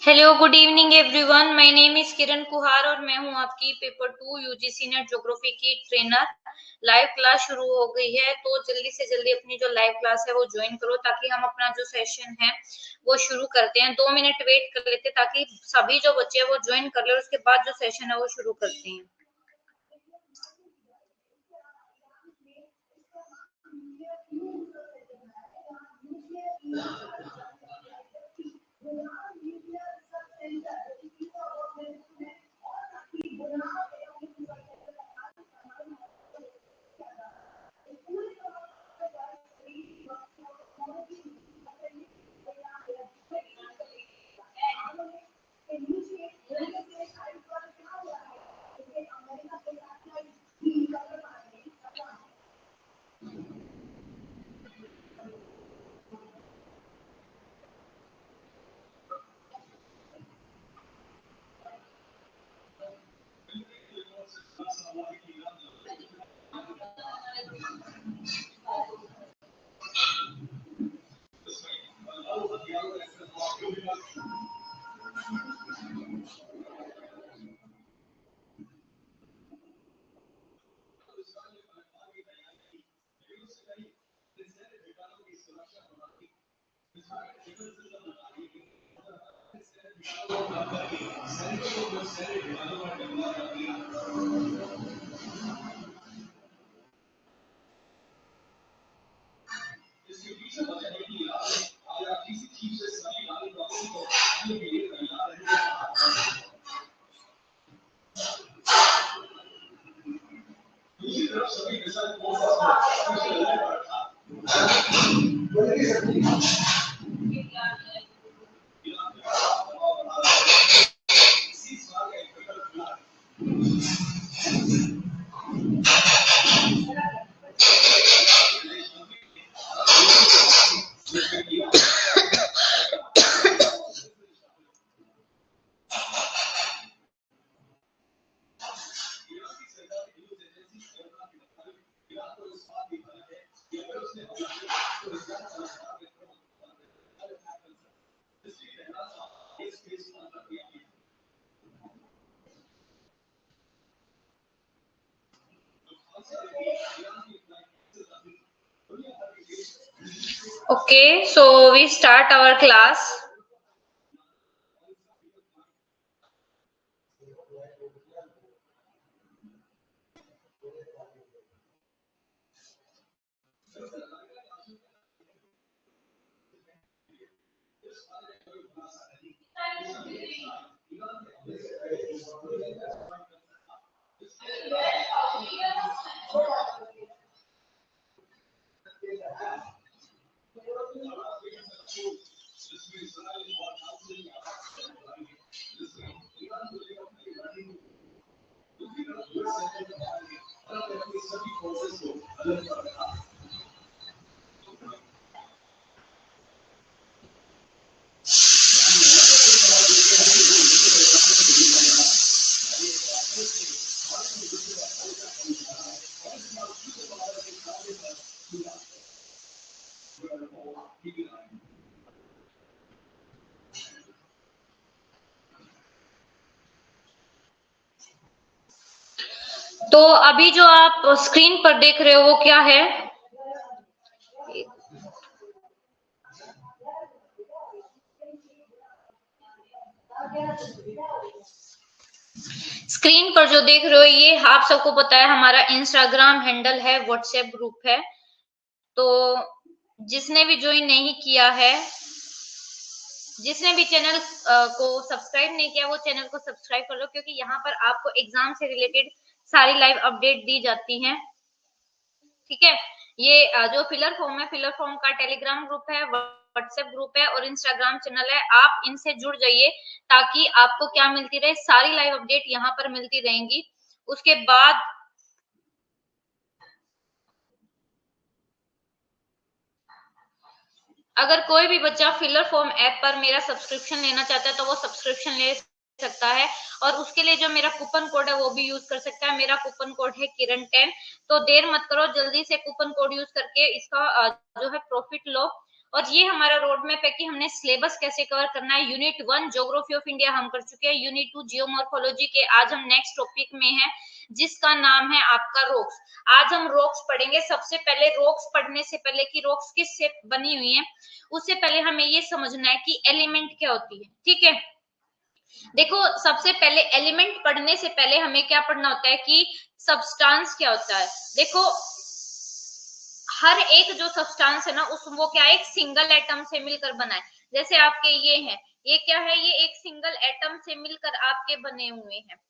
Hello good evening everyone. My name is Kiran Kuhar और मैं हूं आपकी पेपर 2 यूजीसी नेट ज्योग्राफी की ट्रेनर। लाइव क्लास शुरू हो गई है तो जल्दी से जल्दी अपनी जो लाइव क्लास है वो ज्वाइन करो ताकि हम अपना जो सेशन है वो शुरू करते हैं। 2 मिनट वेट कर लेते ताकि सभी जो बच्चे हैं वो ज्वाइन कर ले और उसके बाद जो सेशन है वो शुरू करते हैं। Okay, so we start our class. तो अभी जो आप स्क्रीन पर देख रहे हो वो क्या है? स्क्रीन पर जो देख रहे हो ये आप सबको पता है हमारा इंस्टाग्राम हैंडल है, व्हाट्सएप ग्रुप है। तो जिसने भी ज्वाइन नहीं किया है, जिसने भी चैनल को सब्सक्राइब नहीं किया वो चैनल को सब्सक्राइब कर लो क्योंकि यहाँ पर आपको एग्जाम से रिलेटेड सारी लाइव अपडेट दी जाती हैं। ठीक है, ये जो फिलर फॉर्म है, फिलर फॉर्म का टेलीग्राम ग्रुप है, व्हाट्सएप ग्रुप है और इंस्टाग्राम चैनल है। आप इनसे जुड़ जाइए ताकि आपको क्या मिलती रहे, सारी लाइव अपडेट यहाँ पर मिलती रहेंगी। उसके बाद अगर कोई भी बच्चा फिलर फॉर्म ऐप पर मेरा सब्सक्रिप्शन लेना चाहता है तो वो सब्सक्रिप्शन ले सकता है और उसके लिए जो मेरा कूपन कोड है वो भी यूज कर सकता है। मेरा कूपन कोड है किरण 10। तो देर मत करो, जल्दी से कूपन कोड यूज करके इसका जो है प्रॉफिट लो और ये हमारा रोड मैप है कि हमने सिलेबस कैसे कवर करना है। यूनिट 1 ज्योग्राफी ऑफ इंडिया हम कर चुके हैं, यूनिट 2 जियोमॉर्फोलॉजी के आज हम नेक्स्ट टॉपिक में है जिसका नाम है आपका रॉक्स। आज हम रॉक्स पढ़ेंगे। सबसे पहले रॉक्स पढ़ने से पहले कि रॉक्स किससे बनी हुई है, उससे पहले हमें ये समझना है कि एलिमेंट क्या होती है। ठीक है, देखो सबसे पहले एलिमेंट पढ़ने से पहले हमें क्या पढ़ना होता है कि सब्सटेंस क्या होता है। देखो हर एक जो सब्सटेंस है ना उस वो क्या है, एक सिंगल एटम से मिलकर बना है। जैसे आपके ये है, ये क्या है, ये एक सिंगल एटम से मिलकर आपके बने हुए हैं।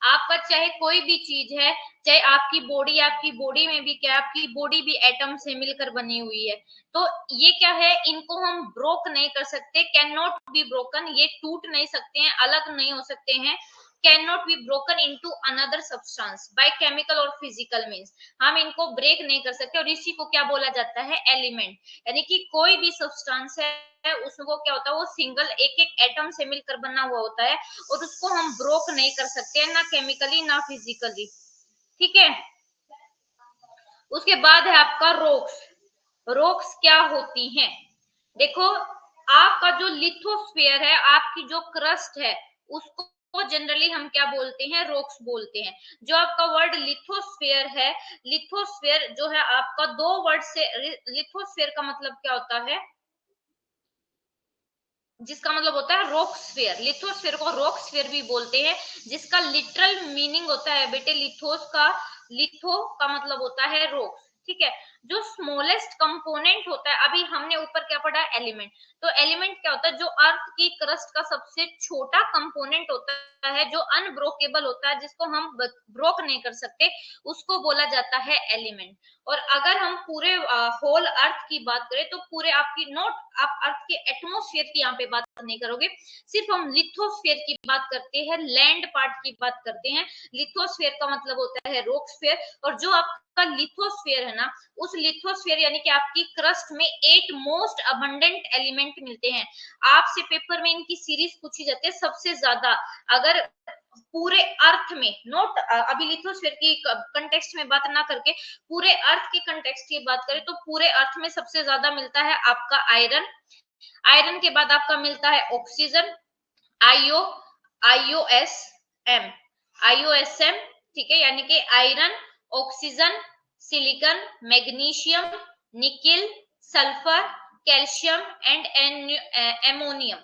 आपका चाहे कोई भी चीज है, चाहे आपकी बॉडी में भी क्या है, आपकी बॉडी भी एटम से मिलकर बनी हुई है। तो ये क्या है, इनको हम ब्रोक नहीं कर सकते, कैन नॉट बी ब्रोकन, ये टूट नहीं सकते हैं, अलग नहीं हो सकते हैं। Can not be broken into another substance by chemical और फिजिकल मींस, हम इनको ब्रेक नहीं कर सकते। और इसी को क्या बोला जाता है, एलिमेंट। यानी कि कोई भी सब्सटेंस है उसको क्या होता है, वो सिंगल एक एक एटम से मिलकर बना हुआ होता है और उसको हम ब्रोक नहीं कर सकते हैं, ना केमिकली ना फिजिकली। ठीक है, उसके बाद है आपका रॉक्स। रॉक्स क्या होती हैं, देखो आपका जो लिथोस्फीयर है, आपकी जो क्रस्ट है, उसको जनरली हम क्या बोलते हैं, रॉक्स बोलते हैं। जो आपका वर्ड लिथोस्फीयर है, लिथोस्फीयर जो है आपका दो वर्ड से, लिथोस्फीयर का मतलब क्या होता है, जिसका मतलब होता है रॉक स्फीयर। लिथोस्फीयर को रॉक स्फीयर भी बोलते हैं, जिसका लिटरल मीनिंग होता है बेटे लिथोस का, लिथो का मतलब होता है रॉक। ठीक है, जो स्मॉलेस्ट कंपोनेंट होता है, अभी हमने ऊपर क्या पढ़ा, एलिमेंट। तो एलिमेंट क्या होता है, जो अर्थ की क्रस्ट का सबसे छोटा कंपोनेंट होता है, जो अनब्रोकेबल होता है, जिसको हम ब्रोक नहीं कर सकते, उसको बोला जाता है एलिमेंट। और अगर हम पूरे होल अर्थ की बात करें तो पूरे आपकी नोट, आप अर्थ के एटमोस्फेयर की यहाँ पे बात नहीं करोगे, सिर्फ हम लिथोस्फेयर की बात करते हैं, लैंड पार्ट की बात करते हैं। लिथोस्फेयर का मतलब होता है रॉक स्फीयर। और जो आपका लिथोस्फेयर है ना, उस लिथोस्फेयर यानी कि आपकी क्रस्ट में 8 मोस्ट अबंडेंट एलिमेंट मिलते हैं। आपसे पेपर में इनकी सीरीज पूछी जाती है सबसे ज्यादा। अगर पूरे अर्थ में, नोट अभी लिथोस्फीयर की कंटेक्स्ट में बात ना करके पूरे अर्थ की कंटेक्स्ट की बात करें तो पूरे अर्थ में सबसे ज्यादा मिलता है आपका आयरन। आयरन के बाद आपका मिलता है ऑक्सीजन, आईओ, आईओएसएम, आईओएसएम। ठीक है, यानी कि iron, oxygen, silicon, magnesium, nickel, sulphur, calcium and ammonium.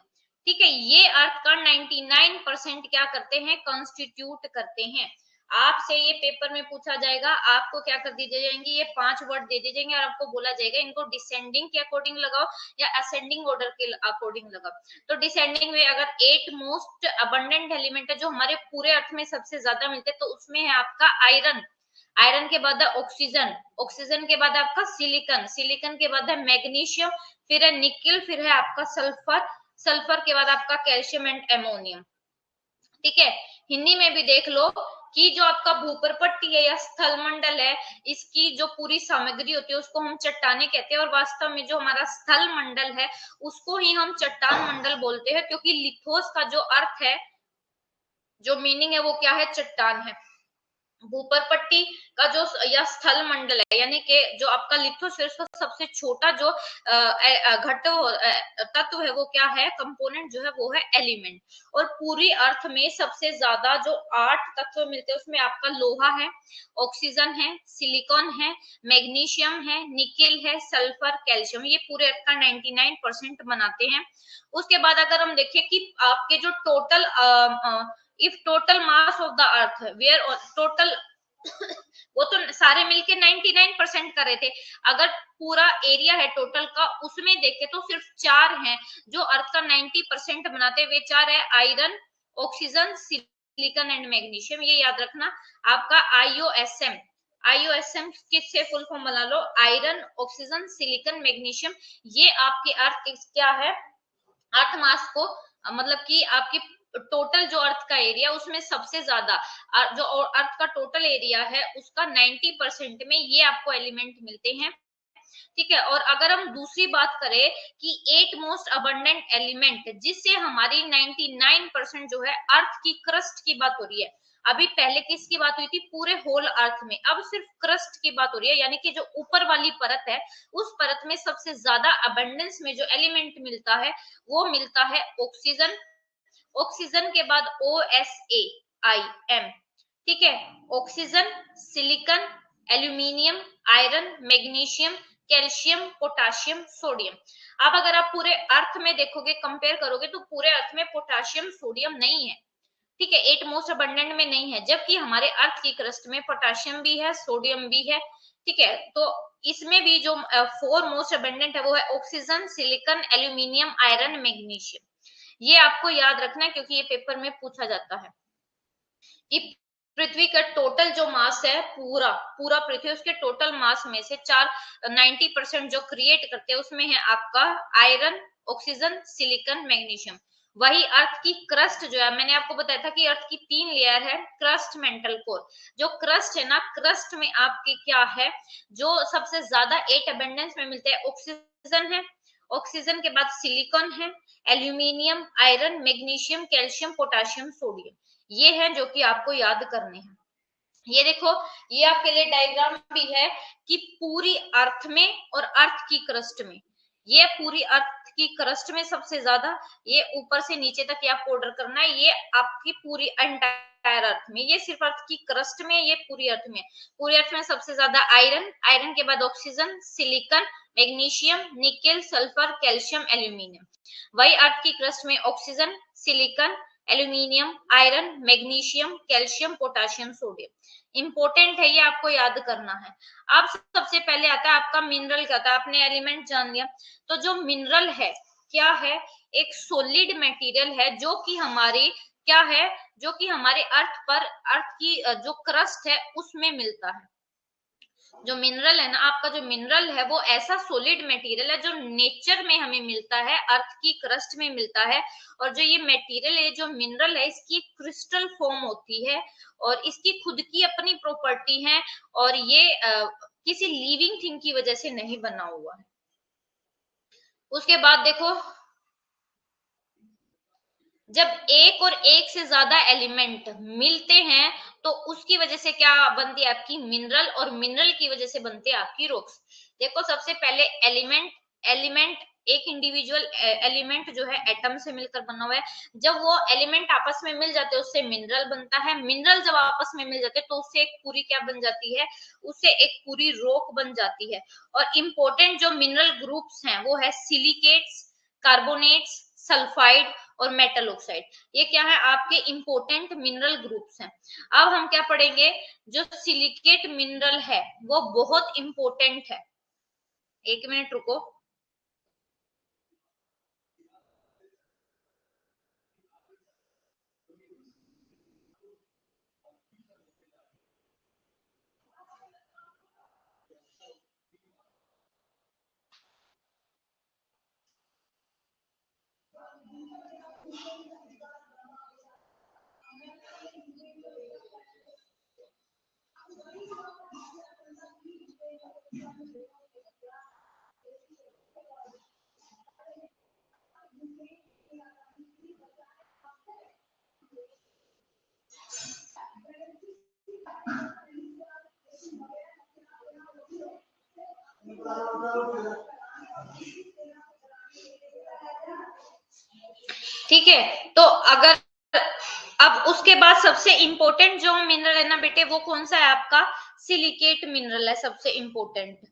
ठीक है, ये अर्थ का 99% क्या करते हैं, कॉन्स्टिट्यूट करते हैं। आपसे ये पेपर में पूछा जाएगा, आपको क्या कर दी जाएंगी, ये 5 वर्ड दे दी जाएंगे और आपको बोला जाएगा इनको डिसेंडिंग के अकॉर्डिंग लगाओ या असेंडिंग ऑर्डर के अकॉर्डिंग लगाओ। तो डिसेंडिंग में अगर 8 मोस्ट अबंडेंट एलिमेंट है जो हमारे पूरे अर्थ में सबसे ज्यादा मिलते हैं, तो उसमें है आपका आयरन, आयरन के बाद है ऑक्सीजन, ऑक्सीजन के बाद आपका सिलिकॉन, सिलिकॉन के बाद है मैग्नीशियम, फिर है निकेल, फिर है आपका सल्फर, सल्फर के बाद आपका कैल्शियम एंड एमोनियम। ठीक है, हिंदी में भी देख लो कि जो आपका भूपरपट्टी है या स्थल मंडल है, इसकी जो पूरी सामग्री होती है उसको हम चट्टाने कहते हैं। और वास्तव में जो हमारा स्थल मंडल है उसको ही हम चट्टान मंडल बोलते हैं, क्योंकि लिथोस का जो अर्थ है, जो मीनिंग है वो क्या है, चट्टान है। भूपरपट्टी का जो या स्थल मंडल है, यानी कि जो आपका लिथोस्फीयर का सबसे छोटा जो घट तत्व है वो क्या है, कंपोनेंट जो है वो है एलिमेंट। और पूरी अर्थ में सबसे ज्यादा जो 8 तत्व मिलते हैं उसमें आपका लोहा है, ऑक्सीजन है, सिलिकॉन है, मैग्नीशियम है, निकेल है, सल्फर, कैल्शियम, ये पूरे अर्थ का 99% बनाते हैं। उसके बाद अगर हम देखें कि आपके जो total if total mass of the earth where total वो तो सारे मिलके 99% कर रहे थे, अगर पूरा एरिया है टोटल का उसमें देखे तो सिर्फ 4 हैं जो अर्थ का 90% बनाते, वे 4 है iron, oxygen, silicon and magnesium. ये याद रखना आपका आईओएसएम, आईओएसएम किससे फुल फॉर्म बना लो, आयरन, ऑक्सीजन, सिलिकॉन, मैग्नीशियम। ये आपके अर्थ क्या है, अर्थ मास को मतलब कि आपकी टोटल जो अर्थ का एरिया उसमें सबसे ज्यादा जो अर्थ का टोटल एरिया है उसका 90% में ये आपको एलिमेंट मिलते हैं। ठीक है, और अगर हम दूसरी बात करें कि 8 मोस्ट अबंडेंट एलिमेंट जिससे हमारी 99% जो है अर्थ की क्रस्ट की बात हो रही है, अभी पहले किसकी बात हुई थी, पूरे होल अर्थ में, अब सिर्फ क्रस्ट की बात हो रही है, यानी कि जो ऊपर वाली परत है उस परत में सबसे ज्यादा अबंडेंस में जो एलिमेंट मिलता है वो मिलता है ऑक्सीजन। ऑक्सीजन के बाद OSAIM, ठीक है, oxygen, silicon, aluminium, iron, magnesium, calcium, potassium, sodium. अब अगर आप पूरे अर्थ में देखोगे, कंपेयर करोगे, तो पूरे अर्थ में पोटाशियम सोडियम नहीं है, ठीक है, 8 मोस्ट अबंडेंट में नहीं है, जबकि हमारे अर्थ की क्रस्ट में पोटाशियम भी है, सोडियम भी है, ठीक है। तो इसमें भी जो 4 मोस्ट अबंडेंट है वो है oxygen, silicon, aluminium, iron, magnesium. ये आपको याद रखना है क्योंकि ये पेपर में पूछा जाता है कि पृथ्वी का टोटल जो मास है, पूरा पूरा पृथ्वी, उसके टोटल मास में से 90% जो क्रिएट करते हैं उसमें है आपका आयरन, ऑक्सीजन, सिलिकॉन, मैग्नीशियम। वही अर्थ की क्रस्ट जो है, मैंने आपको बताया था कि अर्थ की 3 लेयर है, क्रस्ट, मेंटल, कोर। जो क्रस्ट है ना, क्रस्ट में आपके क्या है, जो सबसे ज्यादा 8 अबंडेंस में मिलते हैं, ऑक्सीजन है, ऑक्सीजन के बाद सिलिकॉन है, aluminium, iron, magnesium, calcium, potassium, sodium. ये है जो कि आपको याद करने हैं। ये देखो, ये आपके लिए डायग्राम भी है कि पूरी अर्थ में और अर्थ की क्रस्ट में, ये पूरी अर्थ की क्रस्ट में सबसे ज्यादा, ये ऊपर से नीचे तक ये आपको ऑर्डर करना है, ये आपकी पूरी एंटायर अर्थ में, ये सिर्फ अर्थ की क्रस्ट में, ये पूरी अर्थ में, पूरी अर्थ में सबसे ज्यादा आयरन, आयरन के बाद oxygen, silicon, magnesium, nickel, sulphur, calcium, aluminium. वही अर्थ की क्रस्ट में oxygen, silicon, aluminium, iron, magnesium, calcium, potassium, sodium. Important है, ये आपको याद करना है। अब सबसे पहले आता है आपका मिनरल क्या था, आपने एलिमेंट जान लिया। तो जो मिनरल है क्या है, एक सॉलिड मटेरियल है जो कि हमारी क्या है, जो कि हमारे अर्थ पर, अर्थ की जो क्रस्ट है उसमें मिलता है। जो मिनरल है ना, आपका जो मिनरल है वो ऐसा सॉलिड मटेरियल है जो नेचर में हमें मिलता है, अर्थ की क्रस्ट में मिलता है। और जो ये मटेरियल है, जो मिनरल है, इसकी क्रिस्टल फॉर्म होती है और इसकी खुद की अपनी प्रॉपर्टी है, और ये किसी लिविंग थिंग की वजह से नहीं बना हुआ है। उसके बाद देखो, जब एक और एक से ज्यादा एलिमेंट मिलते हैं तो उसकी वजह से क्या बनती है आपकी मिनरल, और मिनरल की वजह से बनते हैं आपकी रॉक्स। देखो, सबसे पहले एलिमेंट, एलिमेंट एक इंडिविजुअल एलिमेंट जो है एटम से मिलकर बना हुआ है, जब वो एलिमेंट आपस में मिल जाते हैं उससे मिनरल बनता है। मिनरल जब आपस में मिल जाते हैं तो उससे एक पूरी क्या बन जाती है, उससे एक पूरी रॉक बन जाती है। और इम्पोर्टेंट जो मिनरल ग्रुप्स हैं वो है सिलिकेट्स, कार्बोनेट्स, सल्फाइड और मेटल ऑक्साइड। ये क्या है, आपके इंपॉर्टेंट मिनरल ग्रुप्स हैं। अब हम क्या पढ़ेंगे, जो सिलिकेट मिनरल है वो बहुत इंपॉर्टेंट है। 1 मिनट रुको। ठीक है, तो अगर, अब उसके बाद सबसे इंपॉर्टेंट जो मिनरल है ना बेटे, वो कौन सा है आपका, सिलिकेट मिनरल है सबसे इंपॉर्टेंट।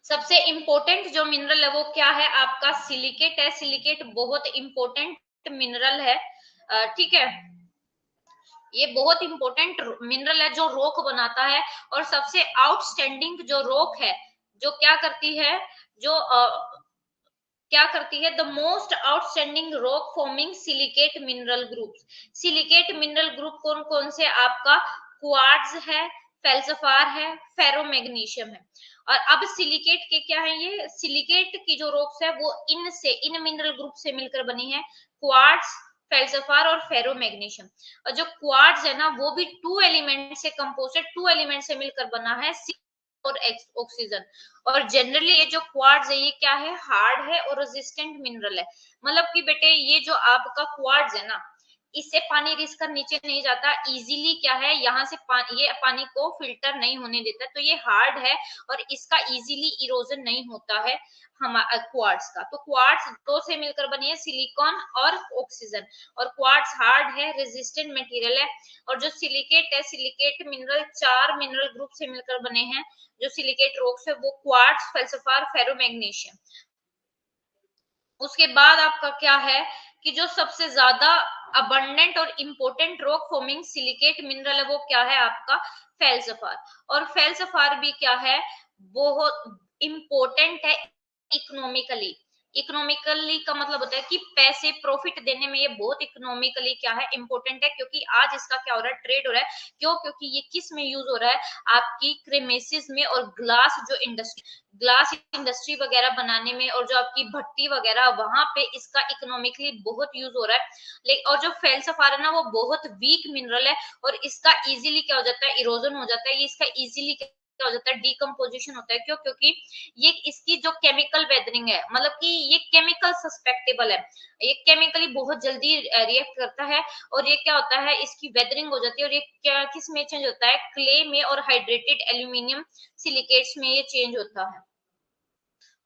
सबसे इंपॉर्टेंट जो मिनरल है वो क्या है आपका, सिलिकेट है। सिलिकेट बहुत इंपॉर्टेंट मिनरल है, ठीक है। ये बहुत इंपॉर्टेंट मिनरल है जो रॉक बनाता है, और सबसे आउटस्टैंडिंग जो रॉक है, जो क्या करती है, जो क्या करती है, the most outstanding rock forming silicate mineral groups. Silicate mineral group कौन कौन से, आपका क्वार्ट्ज है, फेल्सफार है, फेरोमैग्नीशियम है। और अब सिलिकेट के क्या है, ये सिलिकेट की जो रॉक्स है वो इन मिनरल ग्रुप से मिलकर बनी है, क्वार्ट्ज, फेल्सफार और फेरोमैग्नीशियम। और जो क्वार्ट्ज है ना वो भी 2 एलिमेंट से कंपोज है, 2 एलिमेंट से मिलकर बना है। और ऑक्सीजन। और जनरली ये जो क्वार्ट्ज है ये क्या है, हार्ड है और रेजिस्टेंट मिनरल है। मतलब कि बेटे ये जो आपका क्वार्ट्ज है ना, इससे पानी रिस कर नीचे नहीं जाता इजीली, क्या है यहाँ से ये पानी को फिल्टर नहीं होने देता, तो ये हार्ड है और इसका इजीली इरोजन नहीं होता है हमारा क्वार्ट्ज का। तो क्वार्ट्ज दो से मिलकर बनी है, सिलिकॉन और ऑक्सीजन। और क्वार्ट्ज हार्ड है, रेजिस्टेंट मटेरियल है। और जो सिलिकेट है, सिलिकेट मिनरल 4 मिनरल ग्रुप से मिलकर बने हैं। जो सिलिकेट रॉक्स है वो क्वार्ट्ज, फेल्सिफार, फेरोमैग्नीशियम। उसके बाद आपका क्या है कि जो सबसे ज्यादा अबंडेंट और important rock forming silicate mineral है वो क्या है आपका, फेल्सिफार। और फेल्सिफार भी क्या है, बहुत इम्पोर्टेंट है इकोनॉमिकली। इकोनॉमिकली का मतलब होता है कि पैसे प्रॉफिट देने में ये बहुत इकोनॉमिकली क्या है, इंपॉर्टेंट है, क्योंकि आज इसका क्या हो रहा है, ट्रेड हो रहा है। क्यों? क्योंकि ये किस में यूज हो रहा है, आपकी क्रेमेसिस में और ग्लास जो इंडस्ट्री, ग्लास इंडस्ट्री वगैरह बनाने में, और जो आपकी भट्टी वगैरह वहां पे इसका इकोनॉमिकली बहुत यूज हो रहा है। लेकिन और जो फेल्सिफार है ना वो बहुत वीक मिनरल है और इसका इजीली क्या हो जाता है, इरोजन हो जाता है। ये इसका इजीली क्या हो जाता है, डिकम्पोजिशन होता है। क्यों? क्योंकि ये इसकी जो केमिकल वेदरिंग है, मतलब कि ये केमिकल सस्पेक्टेबल है, ये केमिकली बहुत जल्दी रिएक्ट करता है। और ये क्या होता है, इसकी वेदरिंग हो जाती है। और ये क्या किस में चेंज होता है, क्ले में और हाइड्रेटेड एल्यूमिनियम सिलिकेट्स में ये चेंज होता है।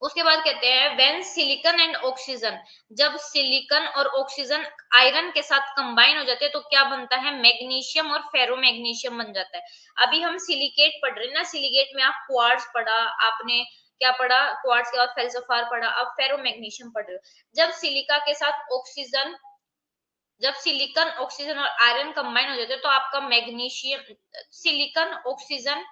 उसके बाद कहते हैं व्हेन सिलिकॉन एंड ऑक्सीजन, जब सिलिकॉन और ऑक्सीजन आयरन के साथ कंबाइन हो जाते हैं तो क्या बनता है, मैग्नीशियम और फेरोमैग्नीशियम बन जाता है। अभी हम सिलिकेट पढ़ रहे हैं ना, सिलिकेट में आप क्वार्ट्ज पढ़ा आपने, क्या पढ़ा, क्वार्ट्ज के बाद फेल्सिफार पढ़ा, अब फेरोमैग्नीशियम पढ़ रहे हो। जब सिलिका के साथ ऑक्सीजन, जब सिलिकॉन ऑक्सीजन और आयरन कंबाइन हो जाते हैं तो आपका मैग्नीशियम, सिलिकॉन ऑक्सीजन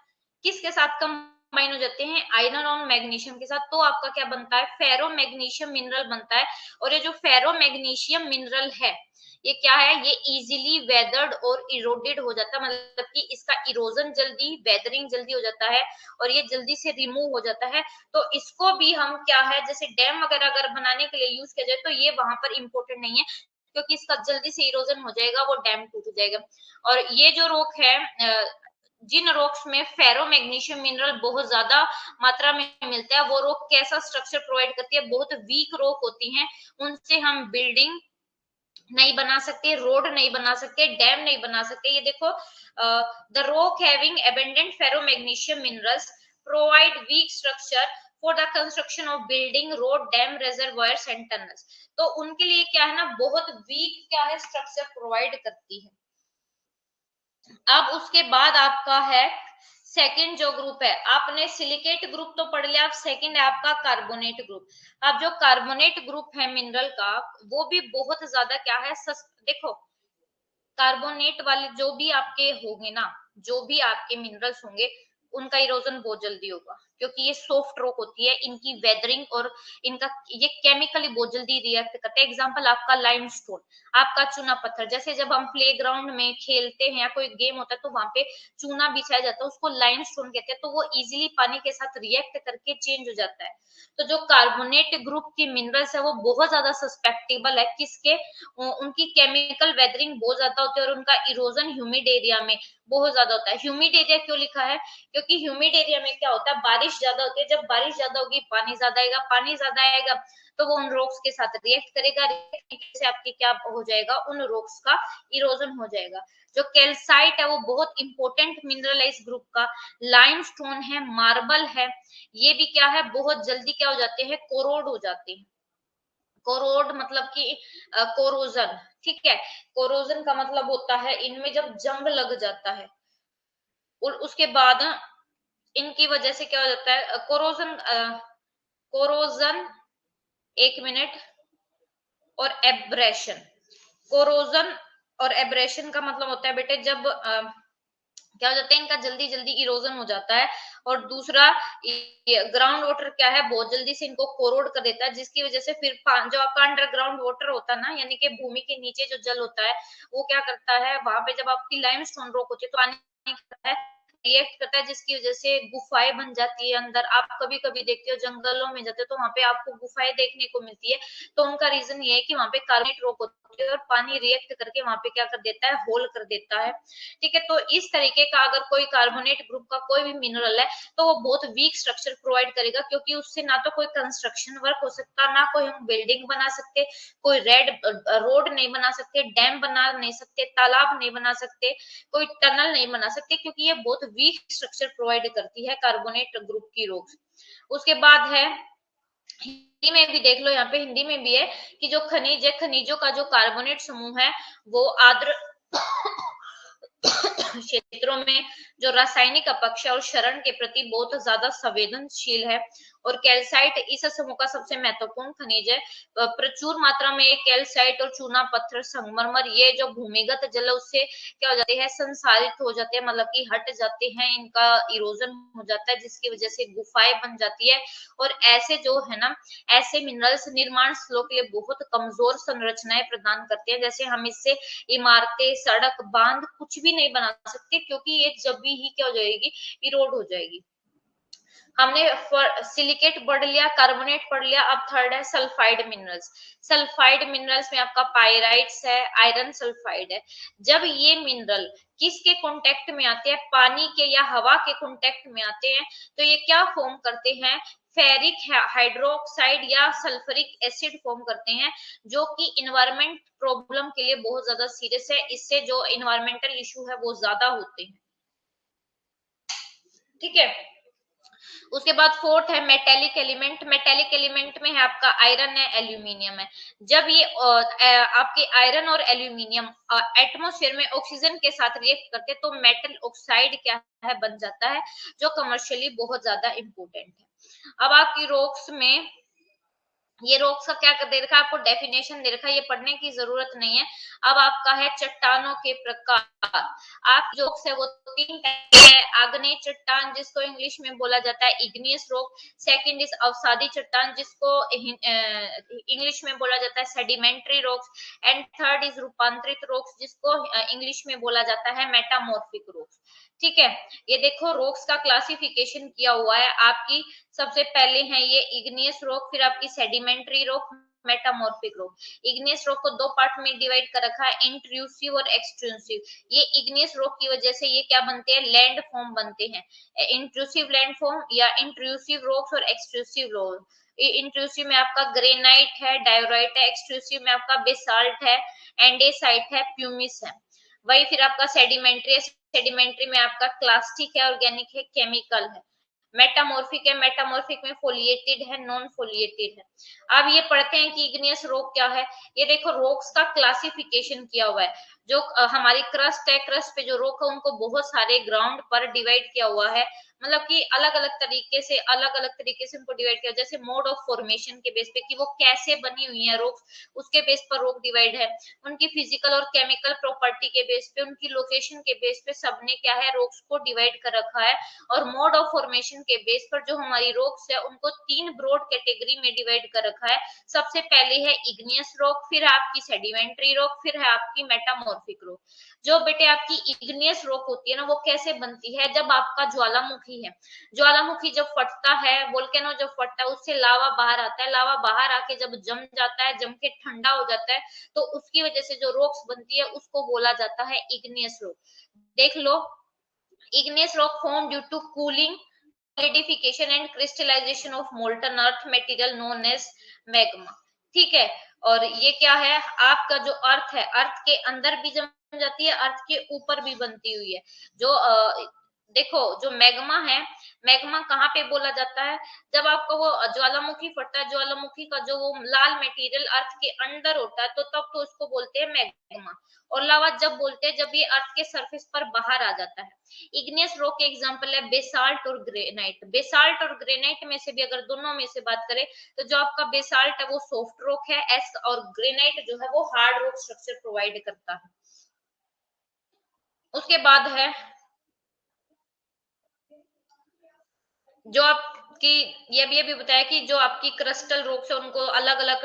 किसके साथ कंबाइन हो जाते हैं, आयरन और मैग्नीशियम के साथ, तो आपका क्या बनता है, फेरो मैग्नीशियम मिनरल बनता है। और ये जो फेरो मैग्नीशियम मिनरल है ये क्या है, ये इजीली वेदर्ड और इरोडेड हो जाता है, मतलब कि इसका इरोजन जल्दी, वेदरिंग जल्दी हो जाता है और ये जल्दी से रिमूव हो जाता है। तो इसको भी हम क्या है, जैसे डैम वगैरह अगर बनाने के लिए यूज किया जाए तो ये वहां पर इंपॉर्टेंट नहीं है, क्योंकि इसका जल्दी से इरोजन हो जाएगा, वो डैम टूट जाएगा। और ये जो रॉक है, जिन रॉक्स में फेरो मैग्नीशियम मिनरल बहुत ज्यादा मात्रा में मिलता है वो रॉक कैसा स्ट्रक्चर प्रोवाइड करती है, बहुत वीक रॉक होती हैं, उनसे हम बिल्डिंग नहीं बना सकते, रोड नहीं बना सकते, डैम नहीं बना सकते। ये देखो, the rock having abundant ferromagnesium minerals provide weak structure for the construction of building, road, dam, reservoirs and tunnels. तो उनके लिए क्या है ना, बहुत वीक क्या है, स्ट्रक्चर प्रोवाइड करती है। अब उसके बाद आपका है सेकंड जो ग्रुप है, आपने सिलिकेट ग्रुप तो पढ़ लिया, अब सेकंड है आपका कार्बोनेट ग्रुप। अब जो कार्बोनेट ग्रुप है मिनरल का, वो भी बहुत ज्यादा क्या है, देखो कार्बोनेट वाले जो भी आपके होंगे ना, जो भी आपके मिनरल्स होंगे उनका इरोजन बहुत जल्दी होगा, क्योंकि ये सॉफ्ट रॉक होती है, इनकी वेदरिंग और इनका ये केमिकली बहुत जल्दी रिएक्ट करते हैं। एग्जांपल आपका लाइमस्टोन, आपका चूना पत्थर, जैसे जब हम प्ले ग्राउंड में खेलते हैं या कोई गेम होता है तो वहां पे चूना बिछाया जाता है, उसको लाइमस्टोन कहते हैं, तो वो इजिली पानी के साथ रिएक्ट करके चेंज हो जाता है। तो जो कार्बोनेट ग्रुप की मिनरल्स है वो बहुत ज्यादा सस्पेक्टेबल है, किसके, उनकी केमिकल वेदरिंग बहुत ज्यादा होती है और उनका इरोजन ह्यूमिड एरिया में बहुत ज्यादा होता है। ह्यूमिड एरिया क्यों लिखा है, क्योंकि ह्यूमिड एरिया में क्या होता है, बारिश ज्यादा होती है, जब बारिश ज्यादा होगी पानी ज्यादा आएगा, पानी ज्यादा आएगा तो वो उन रॉक्स के साथ रिएक्ट करेगा, रिएक्ट से आपके क्या हो जाएगा, उन रॉक्स का इरोजन हो जाएगा। जो कैल्साइट है वो बहुत इंपॉर्टेंट मिनरल है इस ग्रुप का, लाइमस्टोन है, मार्बल है, ये भी क्या है, बहुत जल्दी क्या हो जाते हैं, कोरोड हो जाते हैं। कोरोड मतलब कि कोरोजन, ठीक है, कोरोजन का मतलब होता है इनमें जब जंग लग जाता है और उसके बाद इनकी वजह से क्या हो जाता है, कोरोजन, कोरोजन, एक मिनट, और एब्रेशन। कोरोजन और एब्रेशन का मतलब होता है बेटे जब क्या हो जाता है, इनका जल्दी जल्दी इरोजन हो जाता है। और दूसरा, ग्राउंड वाटर क्या है, बहुत जल्दी से इनको कोरोड कर देता है, जिसकी वजह से फिर जो आपका अंडरग्राउंड वाटर होता है ना, यानी कि भूमि के नीचे जो जल होता है वो क्या करता है, वहां पे जब आपकी लाइमस्टोन रॉक होती है तो पानी करता है, रिएक्ट करता है, जिसकी वजह से गुफाएं बन जाती है अंदर। आप कभी कभी देखते हो जंगलों में जाते हो तो वहां पे आपको गुफाएं देखने को मिलती है, तो उनका रीजन ये है कि वहां पे कार्बोनेट रॉक होती है और पानी रिएक्ट करके वहां पे क्या कर देता है, होल कर देता है। ठीक है, तो इस तरीके का अगर कोई कार्बोनेट ग्रुप का कोई भी मिनरल है तो वो बहुत वीक स्ट्रक्चर प्रोवाइड करेगा, क्योंकि उससे ना तो कोई कंस्ट्रक्शन वर्क हो सकता, ना कोई हम बिल्डिंग बना सकते, कोई रोड नहीं बना सकते, डैम बना नहीं सकते, तालाब नहीं बना सकते, कोई टनल नहीं बना सकते, क्योंकि ये बहुत वीक स्ट्रक्चर प्रोवाइड करती है कार्बोनेट ग्रुप की रॉक्स। उसके बाद है, हिंदी में भी देख लो, यहाँ पे हिंदी में भी है कि जो खनिज है, खनिजों का जो कार्बोनेट समूह है वो आर्द्र क्षेत्रों में जो रासायनिक अपक्षय और क्षरण के प्रति बहुत ज्यादा संवेदनशील है। और कैल्साइट इस समूह का सबसे महत्वपूर्ण खनिज है। प्रचुर मात्रा में कैल्साइट और चूना पत्थर संगमरमर ये जो भूमिगत जल उससे क्या हो जाते हैं, संसारित हो जाते हैं, मतलब कि हट जाते हैं, इनका इरोजन हो जाता है, जिसकी वजह से गुफाएं बन जाती है। और ऐसे जो है ना, ऐसे मिनरल्स निर्माण स्थलों के लिए बहुत कमजोर संरचनाएं प्रदान करते हैं। जैसे हम इससे इमारतें, सड़क, बांध कुछ भी नहीं बना सकते, क्योंकि ये जब भी ही क्या हो जाएगी, इरोड हो जाएगी। हमने सिलिकेट पढ़ लिया, कार्बोनेट पढ़ लिया, अब थर्ड है सल्फाइड मिनरल्स। सल्फाइड मिनरल्स में आपका पायराइट्स है, आयरन सल्फाइड है। जब ये मिनरल किसके कांटेक्ट में आते हैं, पानी के या हवा के कांटेक्ट में आते हैं, तो ये क्या फॉर्म करते हैं, फेरिक हाइड्रोक्साइड या सल्फ्यूरिक एसिड फॉर्म करते हैं, जो कि इन्वायरमेंट प्रॉब्लम के लिए बहुत ज्यादा सीरियस है। इससे जो इन्वायरमेंटल इशू है वो ज्यादा होते हैं। ठीक है, उसके बाद फोर्थ है मेटेलिक एलिमेंट। मेटेलिक एलिमेंट में है आपका आयरन है, एल्यूमिनियम है। जब ये आपके आयरन और एल्यूमिनियम एटमोस्फेयर में ऑक्सीजन के साथ रिएक्ट करते हैं तो मेटल ऑक्साइड क्या है, बन जाता है, जो कमर्शियली बहुत ज्यादा इंपॉर्टेंट है। अब आपकी रॉक्स में ये रॉक्स का क्या दे रखा है, आपको डेफिनेशन दे रखा है, ये पढ़ने की जरूरत नहीं है। अब आपका है चट्टानों के प्रकार। आप जो रॉक्स है वो तीन टाइप है। आग्नेय चट्टान जिसको इंग्लिश में बोला जाता है इग्नियस रॉक, सेकंड इज अवसादी चट्टान जिसको इंग्लिश में बोला जाता है sedimentary rocks, and third is रूपांतरित रॉक्स जिसको इंग्लिश में बोला जाता है मेटामॉर्फिक रॉक्स। ठीक है, ये देखो रॉक्स का क्लासिफिकेशन किया हुआ है आपकी। सबसे पहले है ये इग्नियस रॉक, फिर आपकी sedimentary rock, metamorphic rock. Igneous rock को दो पार्ट में डिवाइड कर रखा है, इंट्रूसिव और एक्सट्रूसिव। ये इग्नियस रॉक की वजह से ये क्या बनते हैं, लैंड फॉर्म बनते हैं, इंट्रूसिव लैंड फॉर्म या इंट्रूसिव रॉक्स और एक्सट्रूसिव रॉक। इंट्रूसिव में आपका ग्रेनाइट है, डायोराइट है, एक्सट्रूसिव में आपका बेसाल्ट है, एंडेसाइट है, प्यूमिस है। वही फिर आपका सेडिमेंट्री है, सेडिमेंट्री में आपका क्लास्टिक है, ऑर्गेनिक है, केमिकल है। मेटामॉर्फिक है, मेटामॉर्फिक में फोलिएटेड है, नॉन फोलिएटेड है। अब ये पढ़ते हैं कि इग्नियस रॉक क्या है। ये देखो रॉक्स का क्लासिफिकेशन किया हुआ है। जो हमारी क्रस्ट है, क्रस्ट पे जो रॉक है उनको बहुत सारे ग्राउंड पर डिवाइड किया हुआ है, मतलब कि अलग अलग तरीके से उनको डिवाइड किया, जैसे मोड ऑफ फॉर्मेशन के बेस पे कि वो कैसे बनी हुई है रॉक्स, उसके बेस पर रॉक डिवाइड है। उनकी फिजिकल और केमिकल प्रॉपर्टी के बेस पे, उनकी लोकेशन के बेस पे सबने क्या है, रॉक्स को डिवाइड कर रखा है। और मोड ऑफ फॉर्मेशन के बेस पर जो हमारी रॉक्स है उनको तीन ब्रॉड कैटेगरी में डिवाइड कर रखा है। सबसे पहले है इग्नियस रॉक, फिर आपकी सेडिमेंट्री रॉक, फिर है आपकी मेटामॉर्फिक रॉक। जो बेटे आपकी इग्नियस रॉक होती है ना, वो कैसे बनती है, जब आपका ज्वालामुखी है, ज्वालामुखी जब फटता है, वोल्केनो जब फटता है उससे लावा बाहर आता है, लावा बाहर आके जब जम जाता है, जम के ठंडा हो जाता है, तो उसकी वजह से जो रॉक्स बनती है उसको बोला जाता है इग्नियस रॉक। देख लो, igneous rock formed due to cooling, solidification and crystallization of molten earth material known as magma। ठीक है, और ये क्या है, आपका जो अर्थ है, अर्थ के अंदर भी जम जाती है, अर्थ के ऊपर भी बनती हुई है। जो देखो जो मैग्मा है, मैग्मा कहाँ पे बोला जाता है, जब आपका वो ज्वालामुखी फटता है, ज्वालामुखी का जो वो लाल मटेरियल अर्थ के अंदर होता है, तो तब तो उसको बोलते हैं मैग्मा। और लावा जब बोलते हैं जब ये अर्थ के सरफेस पर बाहर आ जाता है। इग्नियस रॉक के एग्जांपल है बेसाल्ट और ग्रेनाइट। बेसाल्ट और ग्रेनाइट में से भी अगर दोनों में से बात करें तो जो आपका बेसाल्ट है वो सॉफ्ट रॉक है, एस, और ग्रेनाइट जो है वो हार्ड रॉक स्ट्रक्चर प्रोवाइड करता है। उसके बाद है जो आपकी, ये भी बताया कि जो आपकी क्रिस्टल रॉक्स है उनको अलग अलग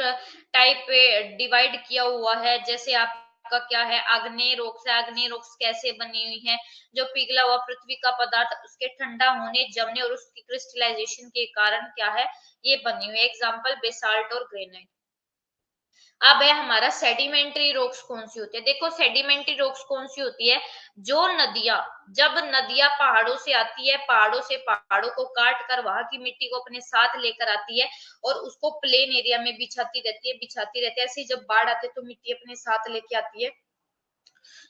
टाइप पे डिवाइड किया हुआ है। जैसे आपका आपका क्या है, आग्नेय रॉक्स है। आग्नेय रॉक्स कैसे बनी हुई है, जो पिघला हुआ पृथ्वी का पदार्थ उसके ठंडा होने, जमने और उसकी क्रिस्टलाइजेशन के कारण क्या है, ये बनी हुई है। एग्जाम्पल बेसाल्ट और ग्रेनाइट। अब है हमारा सेडिमेंट्री रॉक्स कौन सी होती है। देखो सेडिमेंट्री रॉक्स कौन सी होती है, जो नदियां, जब नदियां पहाड़ों से आती है, पहाड़ों से पहाड़ों को काट कर वहां की मिट्टी को अपने साथ लेकर आती है और उसको प्लेन एरिया में बिछाती रहती है। ऐसे ही जब बाढ़ आती है तो मिट्टी अपने साथ लेके आती है,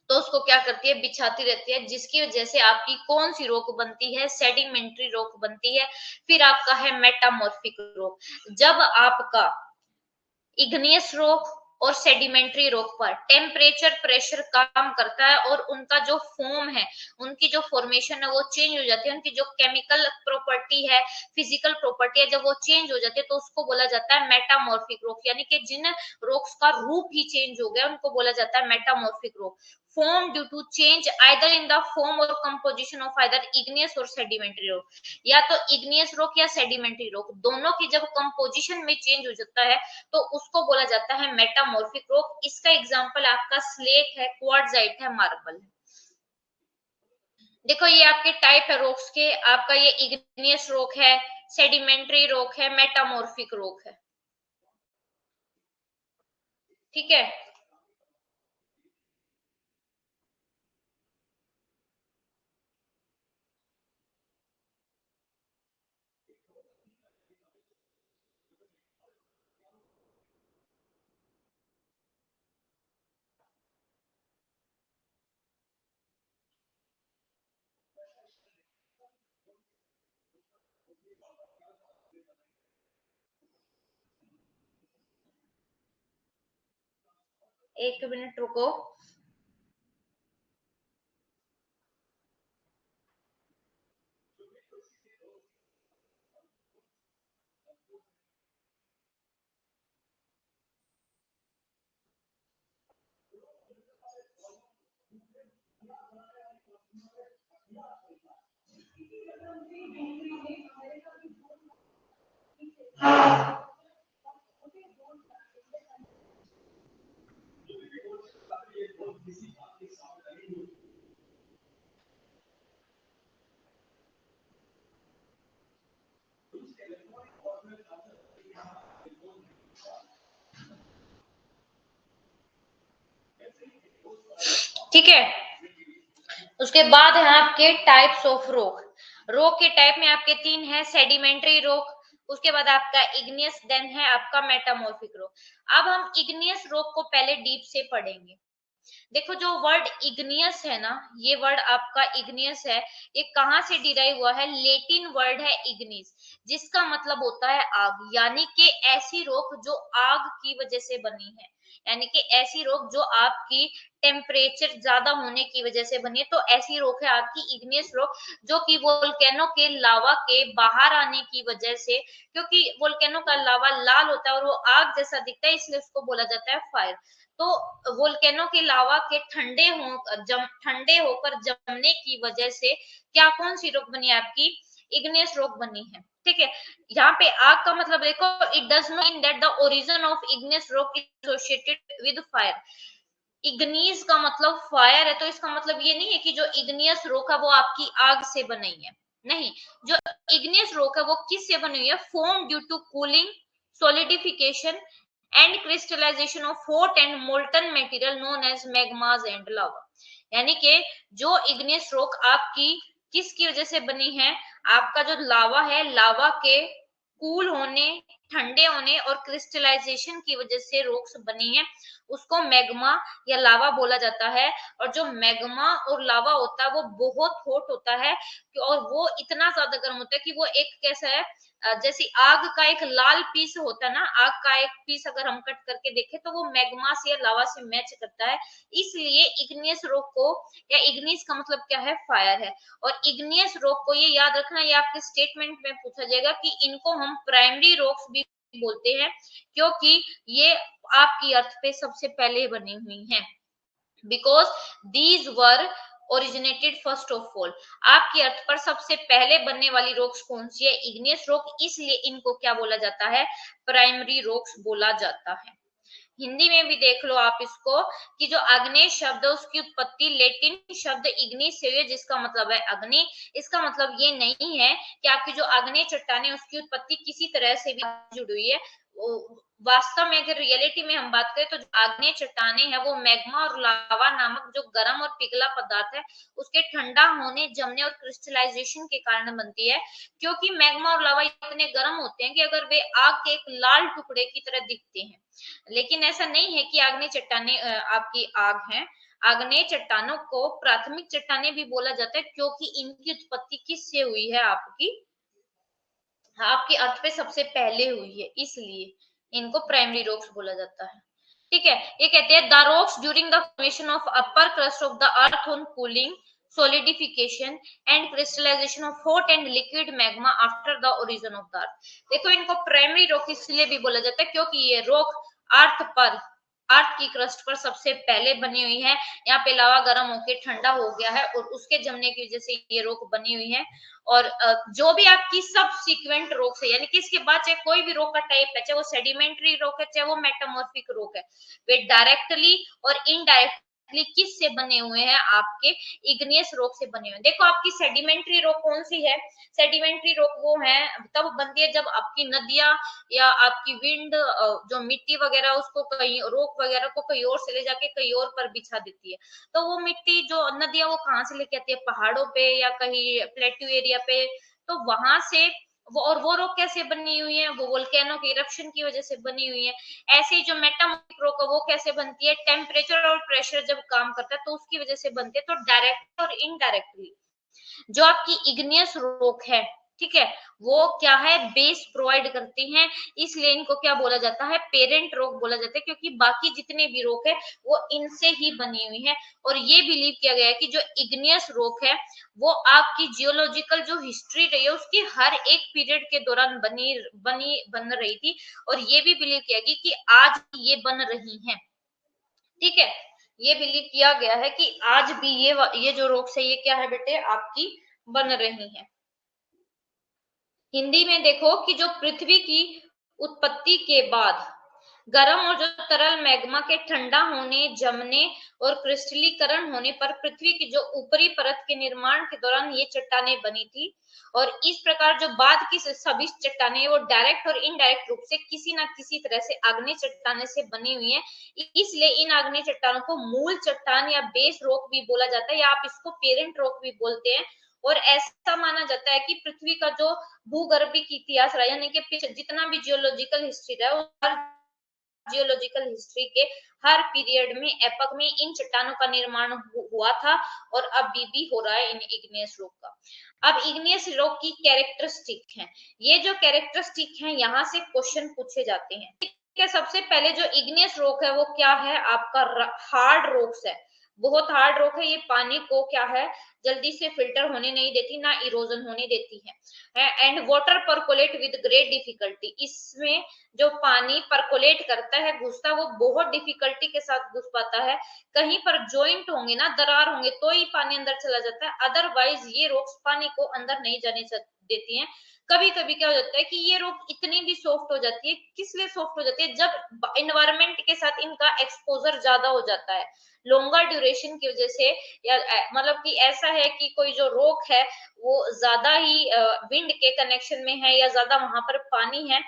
तो उसको क्या करती है, बिछाती रहती है, जिसकी वजह से आपकी कौन सी रॉक बनती है, सेडिमेंट्री रॉक बनती है। फिर आपका है मेटामॉर्फिक रॉक। जब आपका इग्नियस रॉक और सेडिमेंट्री रॉक पर टेम्परेचर प्रेशर काम करता है और उनका जो फॉर्म है, उनकी जो फॉर्मेशन है वो चेंज हो जाती है, उनकी जो केमिकल प्रॉपर्टी है, फिजिकल प्रॉपर्टी है, जब वो चेंज हो जाती है तो उसको बोला जाता है मेटामॉर्फिक रॉक। यानी कि जिन रॉक्स का रूप ही चेंज हो गया उनको बोला जाता है metamorphic rock. formed due to change either in the form or composition of either igneous or sedimentary rock। या तो igneous rock या sedimentary rock दोनों की जब कंपोजिशन में चेंज हो जाता है तो उसको बोला जाता है मेटामॉर्फिक रॉक। इसका एग्जांपल आपका स्लेट है, क्वार्ट्जाइट है, मार्बल है। देखो ये आपके टाइप है रॉक्स के, आपका ये इग्नियस रॉक है, सेडिमेंट्री रॉक है, मेटामॉर्फिक रॉक है। ठीक है, एक मिनट रुको। ठीक है, उसके बाद है आपके टाइप्स ऑफ रॉक। रॉक के टाइप में आपके तीन है, सेडिमेंट्री रॉक, उसके बाद आपका इग्नियस, देन है आपका मेटामॉर्फिक रॉक। अब हम इग्नियस रॉक को पहले डीप से पढ़ेंगे। देखो जो वर्ड इग्नियस है ना, ये वर्ड आपका इग्नियस है, ये कहाँ से डिराइव हुआ है, लेटिन वर्ड है इग्निस, जिसका मतलब होता है आग। यानी कि ऐसी रॉक जो आग की वजह से बनी है, यानी कि ऐसी रॉक जो आपकी टेम्परेचर ज्यादा होने की वजह से बनी है, तो ऐसी रॉक है आपकी इग्नियस रॉक, जो कि वोल्केनो के लावा के बाहर आने की वजह से, क्योंकि वोल्केनो का लावा लाल होता है और वो आग जैसा दिखता है, इसलिए उसको बोला जाता है फायर। तो वोल्केनो के लावा के ठंडे होकर जमने की वजह से क्या कौन सी रॉक बनी है आपकी, इग्नियस रॉक बनी है। ठीक है, यहाँ पे आग का मतलब देखो, it does not mean that the origin of igneous rock is associated with fire. Igneous का मतलब फायर है, तो इसका मतलब ये नहीं है कि जो इग्नियस रॉक है वो आपकी आग से बनी है, नहीं। जो इग्नियस रॉक है वो किस से बनी हुई है, form due to cooling, solidification and crystallisation of hot and molten material known as magmas and lava. यानी कि जो इग्नियस रॉक आपकी किसकी वजह से बनी है, आपका जो लावा है, लावा के कूल होने, ठंडे होने और क्रिस्टलाइजेशन की वजह से रॉक्स बनी है, उसको मैग्मा या लावा बोला जाता है। और जो मैग्मा और लावा होता है वो बहुत हॉट होता है, और वो इतना ज्यादा गर्म होता है कि वो एक कैसा है, जैसे आग का एक लाल पीस होता है ना, आग का एक पीस अगर हम कट करके देखें तो वो मैग्मा से या लावा से मैच करता है। इसलिए इग्नियस रॉक को, या इग्नियस का मतलब क्या है, फायर है। और इग्नियस रॉक को ये याद रखना, ये आपके स्टेटमेंट में पूछा जाएगा कि इनको हम प्राइमरी रॉक्स भी बोलते हैं, क्योंकि ये आपकी अर्थ पे सबसे पहले बनी हुई हैं, because these were originated first of all. आपकी अर्थ पर सबसे पहले बनने वाली रॉक्स कौन सी है, इग्नियस रॉक, इसलिए इनको क्या बोला जाता है, प्राइमरी रॉक्स बोला जाता है। हिंदी में भी देख लो आप इसको कि जो आग्नेय शब्द है उसकी उत्पत्ति लेटिन शब्द इग्निस से हुई है, जिसका मतलब है अग्नि। इसका मतलब ये नहीं है कि आपकी जो आग्नेय चट्टान है उसकी उत्पत्ति किसी तरह से भी जुड़ी हुई है। वास्तव में अगर रियलिटी में हम बात करें तो जो आग्नेय चट्टाने हैं वो मैग्मा और लावा नामक जो गर्म और पिघला पदार्थ है उसके ठंडा होने, जमने और क्रिस्टलाइजेशन के कारण बनती है। क्योंकि मैग्मा और लावा इतने गर्म होते हैं कि अगर वे आग के एक लाल टुकड़े की तरह दिखते हैं, लेकिन ऐसा नहीं है कि आग्नेय चट्टाने आपकी आग है। आग्नेय चट्टानों को प्राथमिक चट्टाने भी बोला जाता है क्योंकि इनकी उत्पत्ति किससे हुई है, आपकी अर्थ पे सबसे पहले हुई है, इसलिए इनको प्राइमरी रॉक्स बोला जाता है। ठीक है, ये कहते हैं the rocks during the formation of upper crust of the earth on cooling solidification and crystallization of hot and liquid magma after the origin of the earth। देखो इनको प्राइमरी रॉक इसलिए भी बोला जाता है क्योंकि ये रॉक अर्थ की क्रस्ट पर सबसे पहले बनी हुई है। यहाँ पे लावा गर्म होके ठंडा हो गया है और उसके जमने की वजह से ये रॉक बनी हुई है। और जो भी आपकी सब सीक्वेंट रॉक्स है, यानी कि इसके बाद चाहे कोई भी रॉक का टाइप है, चाहे वो सेडिमेंट्री रॉक है चाहे वो मेटामॉर्फिक रॉक है, वे डायरेक्टली और इनडायरेक्टली किस से बने हुए हैं, आपके इग्नियस रॉक से बने हुए हैं। देखो आपकी सेडिमेंट्री रॉक कौन सी है, सेडिमेंट्री रॉक वो है तब बनती है जब आपकी नदियां या आपकी विंड जो मिट्टी वगैरह उसको कहीं रॉक वगैरह को कहीं और से ले जाके कहीं और पर बिछा देती है। तो वो मिट्टी जो नदियां वो कहाँ से लेके आती है, पहाड़ों पे या कहीं प्लेट्यू एरिया पे, तो वहां से वो रॉक कैसे बनी हुई है, वो वोल्केनो के इरप्शन की वजह से बनी हुई है। ऐसे ही जो मेटामॉर्फिक रॉक है वो कैसे बनती है, टेम्परेचर और प्रेशर जब काम करता है तो उसकी वजह से बनती है। तो डायरेक्ट और इनडायरेक्टली जो आपकी इग्नियस रॉक है, ठीक है, वो क्या है, बेस प्रोवाइड करती हैं, इसलिए इनको क्या बोला जाता है, पेरेंट रॉक बोला जाता है। क्योंकि बाकी जितने भी रॉक है वो इनसे ही बनी हुई है। और ये बिलीव किया गया है कि जो इग्नियस रॉक है वो आपकी जियोलॉजिकल जो हिस्ट्री रही है उसकी हर एक पीरियड के दौरान बन रही थी। और ये भी बिलीव किया गया कि आज ये बन रही है। ठीक है, ये बिलीव किया गया है कि आज भी ये जो रॉक्स है ये क्या है बेटे, आपकी बन रही है। हिंदी में देखो कि जो पृथ्वी की उत्पत्ति के बाद गर्म और जो तरल मैग्मा के ठंडा होने, जमने और क्रिस्टलीकरण होने पर पृथ्वी की जो ऊपरी परत के निर्माण के दौरान ये चट्टानें बनी थी। और इस प्रकार जो बाद की सभी चट्टानें वो डायरेक्ट और इनडायरेक्ट रूप से किसी ना किसी तरह से आग्नेय चट्टाने से बनी हुई है। इसलिए इन आग्नेय चट्टानों को मूल चट्टान या बेस रॉक भी बोला जाता है, या आप इसको पेरेंट रॉक भी बोलते हैं। और ऐसा माना जाता है कि पृथ्वी का जो भूगर्भिक इतिहास रहा, यानी कि जितना भी जियोलॉजिकल हिस्ट्री रहा है, जियोलॉजिकल हिस्ट्री के हर पीरियड में एपक में इन चट्टानों का निर्माण हुआ था और अभी भी हो रहा है इन इग्नियस रॉक का। अब इग्नियस रॉक की कैरेक्टरिस्टिक है, ये जो कैरेक्टरिस्टिक है यहाँ से क्वेश्चन पूछे जाते हैं। ठीक है, सबसे पहले जो इग्नियस रॉक है वो क्या है, आपका हार्ड रॉक्स है, बहुत हार्ड रॉक है। ये पानी को क्या है, जल्दी से फिल्टर होने नहीं देती, ना इरोजन होने देती है। And water percolate with great difficulty, इसमें जो पानी परकोलेट करता है, घुसता है, वो बहुत डिफिकल्टी के साथ घुस पाता है। कहीं पर जॉइंट होंगे ना, दरार होंगे तो ही पानी अंदर चला जाता है, अदरवाइज ये रॉक्स पानी को अंदर नहीं जाने देती हैं। कभी कभी क्या हो जाता है कि ये रॉक इतनी भी सॉफ्ट हो जाती है, किस लिए सॉफ्ट हो जाती है, जब इन्वायरमेंट के साथ इनका एक्सपोजर ज्यादा हो जाता है, लॉन्गर ड्यूरेशन की वजह से, या मतलब कि ऐसा है कि कोई जो रॉक है वो ज्यादा ही विंड के कनेक्शन में है या ज्यादा वहां पर पानी है,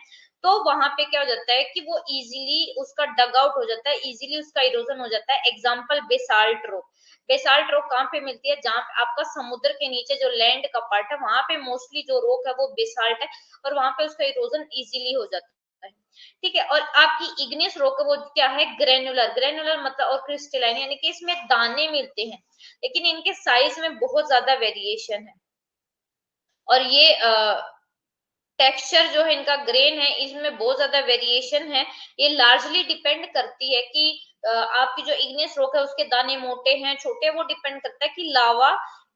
तो वहां पे क्या हो जाता है कि वो इजीली उसका डग आउट हो जाता है, इजीली उसका इरोजन हो जाता है। Example basalt rock, basalt rock कहाँ पे मिलती है, जहाँ पे आपका समुद्र के नीचे जो लैंड का पार्ट है वहां पे मोस्टली जो रॉक है वो बेसाल्ट है और वहां पे उसका इरोजन इजीली हो जाता है। ठीक है, और आपकी इग्नियस रॉक वो क्या है, ग्रेनुलर, ग्रेनुलर मतलब और क्रिस्टलाइन, यानी कि इसमें दाने मिलते हैं लेकिन इनके साइज में बहुत ज्यादा वेरिएशन है। और ये टेक्सचर जो है इनका ग्रेन है इसमें बहुत ज्यादा वेरिएशन है। ये लार्जली डिपेंड करती है कि आपकी जो इग्नियस रॉक है उसके दाने मोटे हैं छोटे, वो डिपेंड करता है कि लावा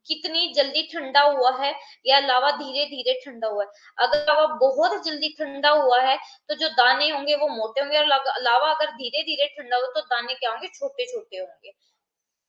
कितनी जल्दी ठंडा हुआ है या लावा धीरे धीरे ठंडा हुआ है। अगर लावा बहुत जल्दी ठंडा हुआ है तो जो दाने होंगे वो मोटे होंगे, और लावा अगर धीरे धीरे ठंडा हो तो दाने क्या होंगे, छोटे छोटे होंगे।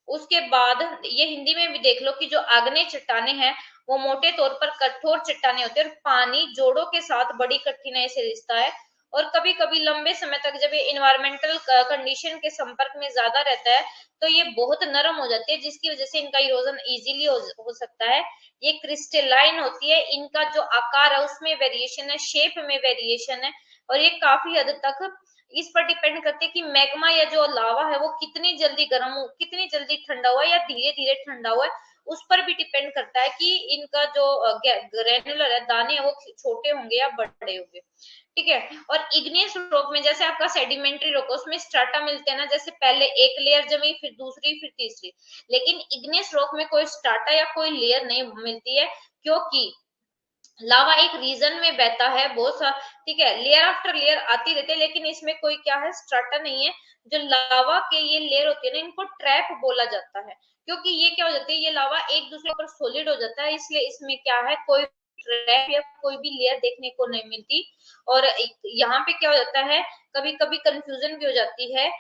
उसके बाद ये हिंदी में भी देख लो कि जो आग्नेय चट्टाने हैं वो मोटे तौर पर कठोर चट्टाने होते हैं और पानी जोड़ों के साथ बड़ी कठिनाई से रिश्ता है। और कभी कभी लंबे समय तक जब ये इन्वायरमेंटल कंडीशन के संपर्क में ज्यादा रहता है तो ये बहुत नरम हो जाती है, जिसकी वजह से इनका इरोजन इजीली हो सकता है। ये क्रिस्टलाइन होती है, इनका जो आकार है उसमें वेरिएशन है, शेप में वेरिएशन है, और ये काफी हद तक इस पर डिपेंड करती है कि मैग्मा या जो लावा है वो कितनी जल्दी गर्म हो, कितनी जल्दी ठंडा हुआ या धीरे धीरे ठंडा हुआ है, उस पर भी डिपेंड करता है कि इनका जो ग्रेनुलर है, दाने हैं, वो छोटे होंगे या बड़े होंगे। ठीक है। और इग्नियस रॉक में जैसे आपका सेडिमेंट्री रॉक, उसमें स्ट्राटा मिलते हैं ना, जैसे पहले एक लेयर जमी, फिर दूसरी, फिर तीसरी। लेकिन इग्नियस रॉक में कोई स्ट्राटा या कोई लेयर नहीं मिलती है, क्योंकि लावा एक रीजन में बहता है बहुत सा। ठीक है, लेयर आफ्टर लेयर आती रहती है, लेकिन इसमें कोई क्या है, स्ट्राटा नहीं है। जो लावा के ये लेयर होती है ना, इनको ट्रैप बोला जाता है, क्योंकि ये क्या हो जाती है, ये लावा एक दूसरे पर सॉलिड हो जाता है, इसलिए इसमें क्या है, कोई ट्रैप या कोई भी लेयर देखने को नहीं मिलती। और यहाँ पे क्या हो जाता है, कभी कभी कंफ्यूजन भी हो जाती है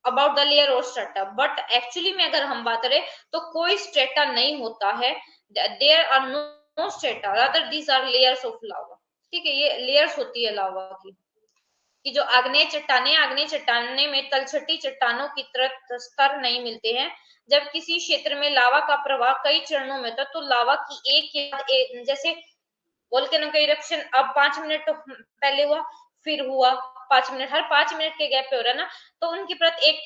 अबाउट द लेयर और स्ट्रेटा, बट एक्चुअली में अगर हम बात करें तो कोई स्ट्रेटा नहीं होता है, there are no strata, rather these are layers of lava. ठीक है, ये लेयर्स होती है लावा की। कि जो आग्नेय चट्टाने में तलछटी चट्टानों की तरह स्तर नहीं मिलते हैं। जब किसी क्षेत्र में लावा का प्रवाह कई चरणों में था, तो लावा की जैसे वोल्केनो का इरप्शन अब 5 मिनट पहले हुआ, फिर हुआ 5 मिनट, हर 5 मिनट के गैप पे हो रहा है ना, तो उनकी परत एक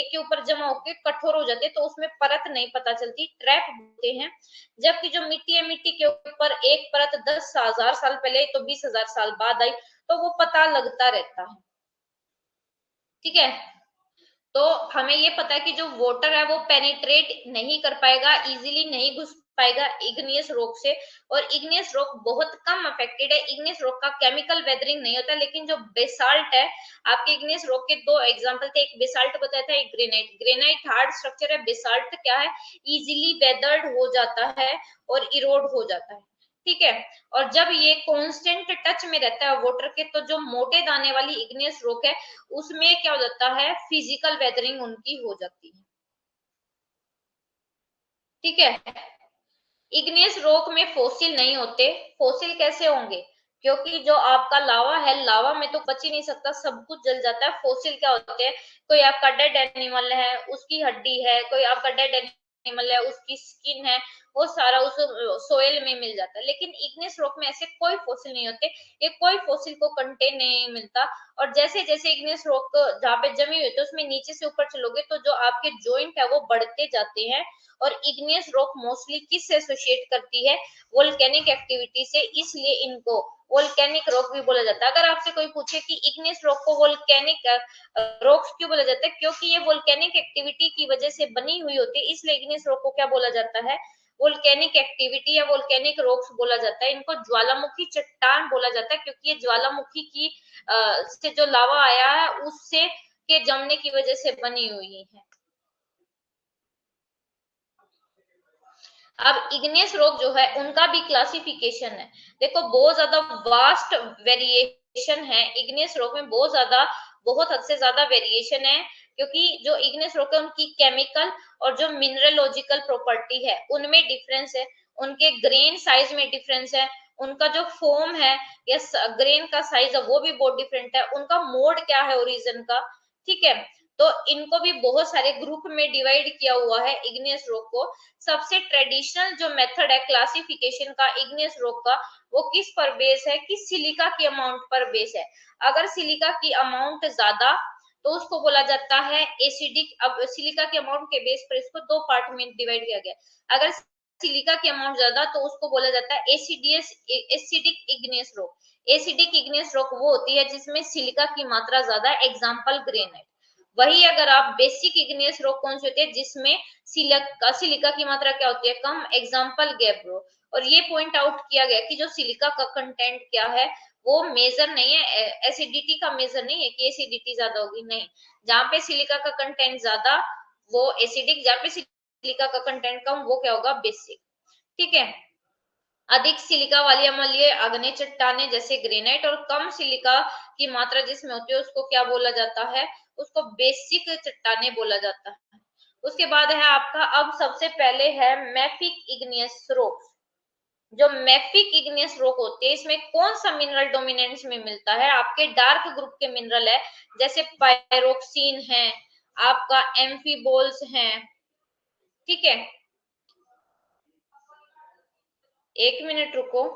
के ऊपर जमा होकर कठोर हो जाती है, तो उसमें परत नहीं पता चलती, ट्रैप होते हैं। जबकि जो मिट्टी है, मिट्टी के ऊपर एक परत 10,000 साल पहले तो 20,000 साल बाद आई, तो वो पता लगता रहता है। ठीक है, तो हमें ये पता है कि जो वाटर है वो पेनिट्रेट नहीं कर पाएगा, इजीली नहीं घुस पाएगा इग्नियस रॉक से। और इग्नियस रॉक बहुत कम अफेक्टेड है, इग्नियस रॉक का केमिकल वेदरिंग नहीं होता। लेकिन जो बेसाल्ट है, आपके इग्नियस रॉक के दो एग्जांपल थे, एक बेसाल्ट बताया था, एक ग्रेनाइट। ग्रेनाइट हार्ड स्ट्रक्चर है, बेसाल्ट क्या है, इजीली वेदर्ड हो जाता है और इरोड हो जाता है। ठीक है, और जब ये कांस्टेंट टच में रहता है वाटर के, तो जो मोटे दाने वाली इग्नियस रॉक है उसमें क्या हो जाता है, फिजिकल वेदरिंग उनकी हो जाती है। ठीक है, इग्नियस रॉक में फोसिल नहीं होते। फोसिल कैसे होंगे, क्योंकि जो आपका लावा है, लावा में तो बच ही नहीं सकता, सब कुछ जल जाता है। फोसिल क्या होते हैं, कोई आपका डेड एनिमल है उसकी हड्डी है, कोई आपका डेड एनिमल है उसकी स्किन है, वो सारा उस सोयल में मिल जाता है। लेकिन इग्नियस रॉक में ऐसे कोई फोसिल नहीं होते, ये कोई फोसिल को कंटेन नहीं मिलता। और जैसे जैसे इग्नियस रॉक जहाँ पे जमी हुई है, तो उसमें नीचे से ऊपर चलोगे तो जो आपके जॉइंट है वो बढ़ते जाते हैं। और इग्नियस रॉक मोस्टली किस से एसोसिएट करती है, वोल्केनिक एक्टिविटी से, इसलिए इनको वोल्केनिक रॉक भी बोला जाता है। अगर आपसे कोई पूछे कि इग्नियस रॉक को वोल्केनिक रॉक्स क्यों बोला जाता है, क्योंकि ये वोल्केनिक एक्टिविटी की वजह से बनी हुई होती है, इसलिए इग्नियस रॉक को क्या बोला जाता है, वोल्केनिक एक्टिविटी या वोल्केनिक रॉक्स बोला जाता है। इनको ज्वालामुखी चट्टान बोला जाता है, क्योंकि ये ज्वालामुखी की से जो लावा आया है उससे के जमने की वजह से बनी हुई है। अब इग्नियस रॉक जो है उनका भी क्लासिफिकेशन है। देखो बहुत ज्यादा वास्ट वेरिएशन है इग्नियस रॉक में, बहुत ज्यादा, बहुत हद से ज्यादा वेरिएशन है। क्योंकि जो इग्नियस रॉक है उनकी केमिकल और जो मिनरलोजिकल प्रॉपर्टी है उनमें डिफरेंस है, उनके ग्रेन साइज में डिफरेंस है, उनका जो फॉर्म है या ग्रेन का साइज है वो भी बहुत डिफरेंट है, उनका मोड क्या है ओरिजिन का। ठीक है, तो इनको भी बहुत सारे ग्रुप में डिवाइड किया हुआ है इग्नियस रॉक को। सबसे ट्रेडिशनल जो मेथड है क्लासिफिकेशन का इग्नियस रॉक का, वो किस पर बेस है कि सिलिका की अमाउंट पर बेस है। अगर सिलिका की अमाउंट ज्यादा तो उसको बोला जाता है एसिडिक। अब सिलिका के अमाउंट के बेस पर इसको दो पार्ट में डिवाइड किया गया। अगर सिलिका की अमाउंट ज्यादा तो उसको बोला जाता है एसिडियस acidic igneous rock. Acidic igneous rock वो होती है जिसमें सिलिका की मात्रा ज्यादा, एग्जाम्पल ग्रेनाइट। वही अगर आप बेसिक इग्नियस रॉक कौन सी होती है, जिसमें सिलिका की मात्रा क्या होती है, कम, एग्जाम्पल गैब्रो। और ये पॉइंट आउट किया गया कि जो सिलिका का कंटेंट क्या है वो मेजर नहीं है, एसिडिटी का मेजर नहीं है कि एसिडिटी ज्यादा होगी, नहीं। जहाँ पे सिलिका का कंटेंट ज्यादा वो एसिडिक, जहाँ पे सिलिका का कंटेंट कम वो क्या होगा, बेसिक। ठीक है, अधिक सिलिका वाली अम्लीय आग्नेय चट्टाने जैसे ग्रेनाइट और कम सिलिका की मात्रा जिसमें होती है उसको क्या बोला जाता है, उसको बेसिक चट्टाने बोला जाता है। उसके बाद है आपका, अब सबसे पहले है मैफिक इग्नियस रॉक्स। जो मैफिक इग्नियस रॉक होती है, इसमें कौन सा मिनरल डोमिनेंस में मिलता है? आपके डार्क ग्रुप के मिनरल है, जैसे पायरोक्सिन है, आपका एम्फीबोल्स है। ठीक है, 1 मिनट रुको।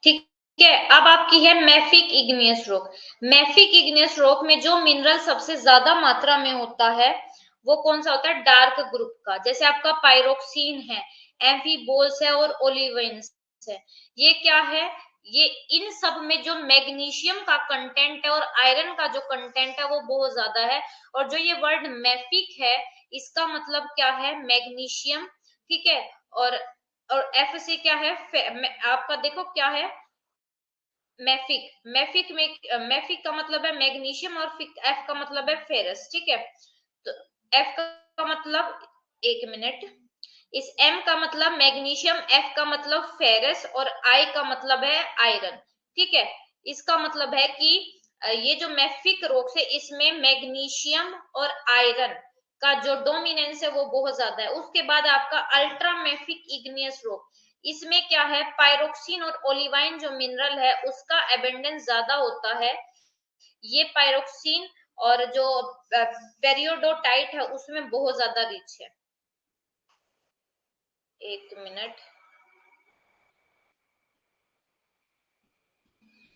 ठीक है, अब आपकी है mafic igneous rock. Mafic igneous rock में जो मिनरल सबसे ज्यादा मात्रा में होता है वो कौन सा होता है? डार्क ग्रुप का। जैसे आपका पायरोक्सिन है, एम्फीबोल्स है और ओलिवेंस है। ये क्या है? ये इन सब में जो मैग्नीशियम का कंटेंट है और आयरन का जो कंटेंट है वो बहुत ज्यादा है। और जो ये वर्ड मैफिक है, इसका मतलब क्या है? मैग्नीशियम। ठीक है, और एफ से क्या है? आपका देखो क्या है? मैफिक। मैफिक में मैफिक का मतलब है मैग्नीशियम और एफ का मतलब है फेरस। ठीक है, तो एफ का मतलब, 1 मिनट, इस एम का मतलब मैग्नीशियम, एफ का मतलब फेरस और आई का मतलब है आयरन। ठीक है, इसका मतलब है कि ये जो मैफिक रॉक्स है इसमें मैग्नीशियम और आयरन का जो डोमिनेंस है वो बहुत ज्यादा है। उसके बाद आपका अल्ट्रा मैफिक इग्नियस रॉक, इसमें क्या है? पायरोक्सिन और ओलिवाइन जो मिनरल है उसका एबेंडेंस ज्यादा होता है। ये पायरोक्सिन और जो पेरियोडोटाइट है उसमें बहुत ज्यादा रिच है। 1 मिनट।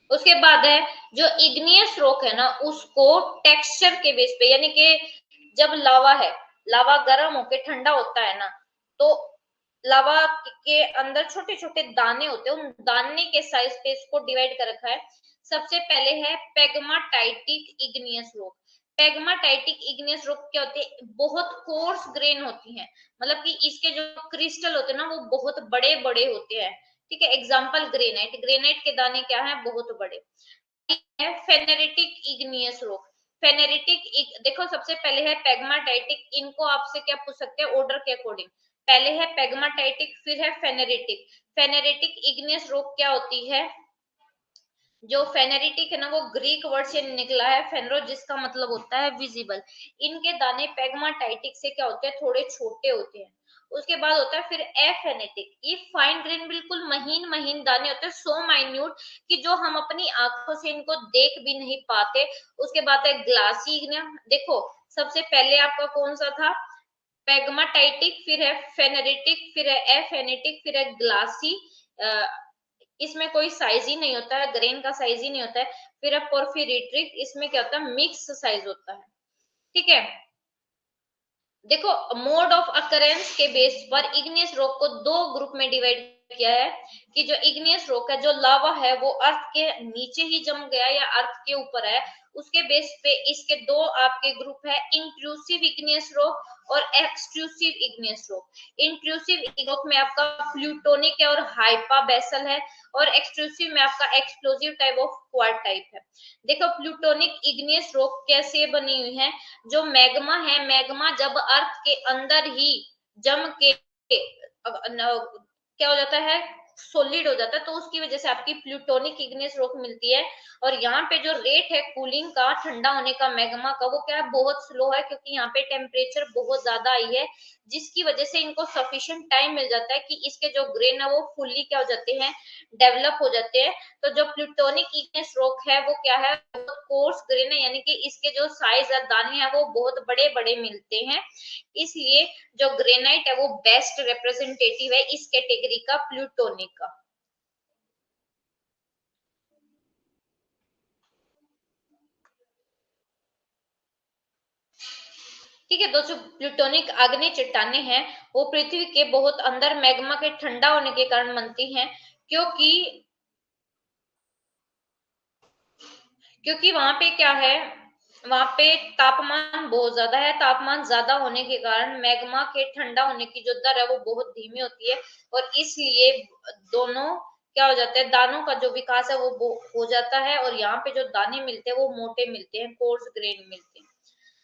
उसके बाद है जो इग्नियस रॉक है ना, उसको टेक्सचर के बेस पे, यानी कि जब लावा है, लावा गर्म होके ठंडा होता है ना, तो लावा के अंदर छोटे छोटे दाने होते हैं, उन दाने के साइज पे इसको डिवाइड कर रखा है। सबसे पहले है पेगमाटाइटिक इग्नियस रॉक। पेगमाटाइटिक इग्नियस रॉक क्या होती है? बहुत कोर्स ग्रेन होती है, मतलब कि इसके जो क्रिस्टल होते हैं ना वो बहुत बड़े बड़े होते हैं। ठीक है, एग्जाम्पल ग्रेनाइट। ग्रेनाइट के दाने क्या है? बहुत बड़े। है फेनेरिटिक इग्नियस रॉक। फेनेरिटिक देखो, सबसे पहले है पेगमाटाइटिक। इनको आपसे क्या पूछ सकते हैं ऑर्डर के अकॉर्डिंग? पहले है पेगमाटाइटिक, फिर है फेनेरिटिक। फेनेरिटिक इग्नियस रॉक क्या होती है? जो फेनेरिटिक है ना, वो ग्रीक वर्ड से निकला है, फेनरो, जिसका मतलब होता है विजिबल। इनके दाने पेगमाटाइटिक से क्या होते हैं, थोड़े छोटे होते हैं। उसके बाद होता है फिर एफेनेटिक, ये फाइन ग्रेन, बिल्कुल महीन महीन दाने होते हैं, सो माइन्यूट कि जो हम अपनी आंखों से इनको देख भी नहीं पाते। उसके बाद है ग्लासी, देखो सबसे पहले आपका कौन सा था, पेगमाटाइटिक, फिर है फेनेरिटिक, फिर है एफेनेटिक, फिर है ग्लासी। इसमें कोई साइज ही नहीं होता है, ग्रेन का साइज ही नहीं होता है। फिर है पोर्फिरिट्रिक, इसमें क्या होता है, मिक्स साइज होता है। ठीक है, देखो मोड ऑफ अकरेंस के बेस पर इग्नियस रॉक को दो ग्रुप में डिवाइड किया है, कि जो इग्नियस रॉक है, जो लावा है, वो अर्थ के नीचे ही जम गया या अर्थ के ऊपर है, उसके बेस पे इसके दो आपके ग्रुप है, इंट्रूसिव इग्नियस रॉक और extrusive igneous rock. Intrusive rock में आपका प्लूटोनिक है और हाइपा बेसल है, और एक्सट्रूसिव में आपका explosive type of quartz type है। देखो प्लूटोनिक इग्नियस रॉक कैसे बनी हुई है, जो मैग्मा है, मैग्मा जब अर्थ के अंदर ही जम के क्या हो जाता है, सोलिड हो जाता है, तो उसकी वजह से आपकी प्लूटोनिक इग्नियस रॉक मिलती है। और यहाँ पे जो रेट है कूलिंग का, ठंडा होने का मैग्मा का, वो क्या है, बहुत स्लो है, क्योंकि यहाँ पे टेम्परेचर बहुत ज्यादा आई है, जिसकी वजह से इनको सफिशिएंट टाइम मिल जाता है कि इसके जो ग्रेन है वो फुल्ली क्या हो जाते हैं, डेवलप हो जाते हैं। तो जो प्लूटोनिक इग्नियस रॉक है वो क्या है, बहुत कोर्स ग्रेन है, यानी कि इसके जो साइज है, दाने हैं, वो बहुत बड़े बड़े मिलते हैं। इसलिए जो ग्रेनाइट है वो बेस्ट रिप्रेजेंटेटिव है इस कैटेगरी का, प्लूटोनिक का। ठीक है दोस्तों, प्लूटोनिक आग्नेय चट्टाने हैं, वो पृथ्वी के बहुत अंदर मैग्मा के ठंडा होने के कारण बनती हैं, क्योंकि क्योंकि वहां पे क्या है, वहां पे तापमान बहुत ज्यादा है, तापमान ज्यादा होने के कारण मैग्मा के ठंडा होने की जो दर है वो बहुत धीमी होती है, और इसलिए दोनों क्या हो जाता है, दानों का जो विकास है वो हो जाता है, और यहाँ पे जो दाने मिलते हैं वो मोटे मिलते हैं, कोर्स ग्रेन मिलते हैं।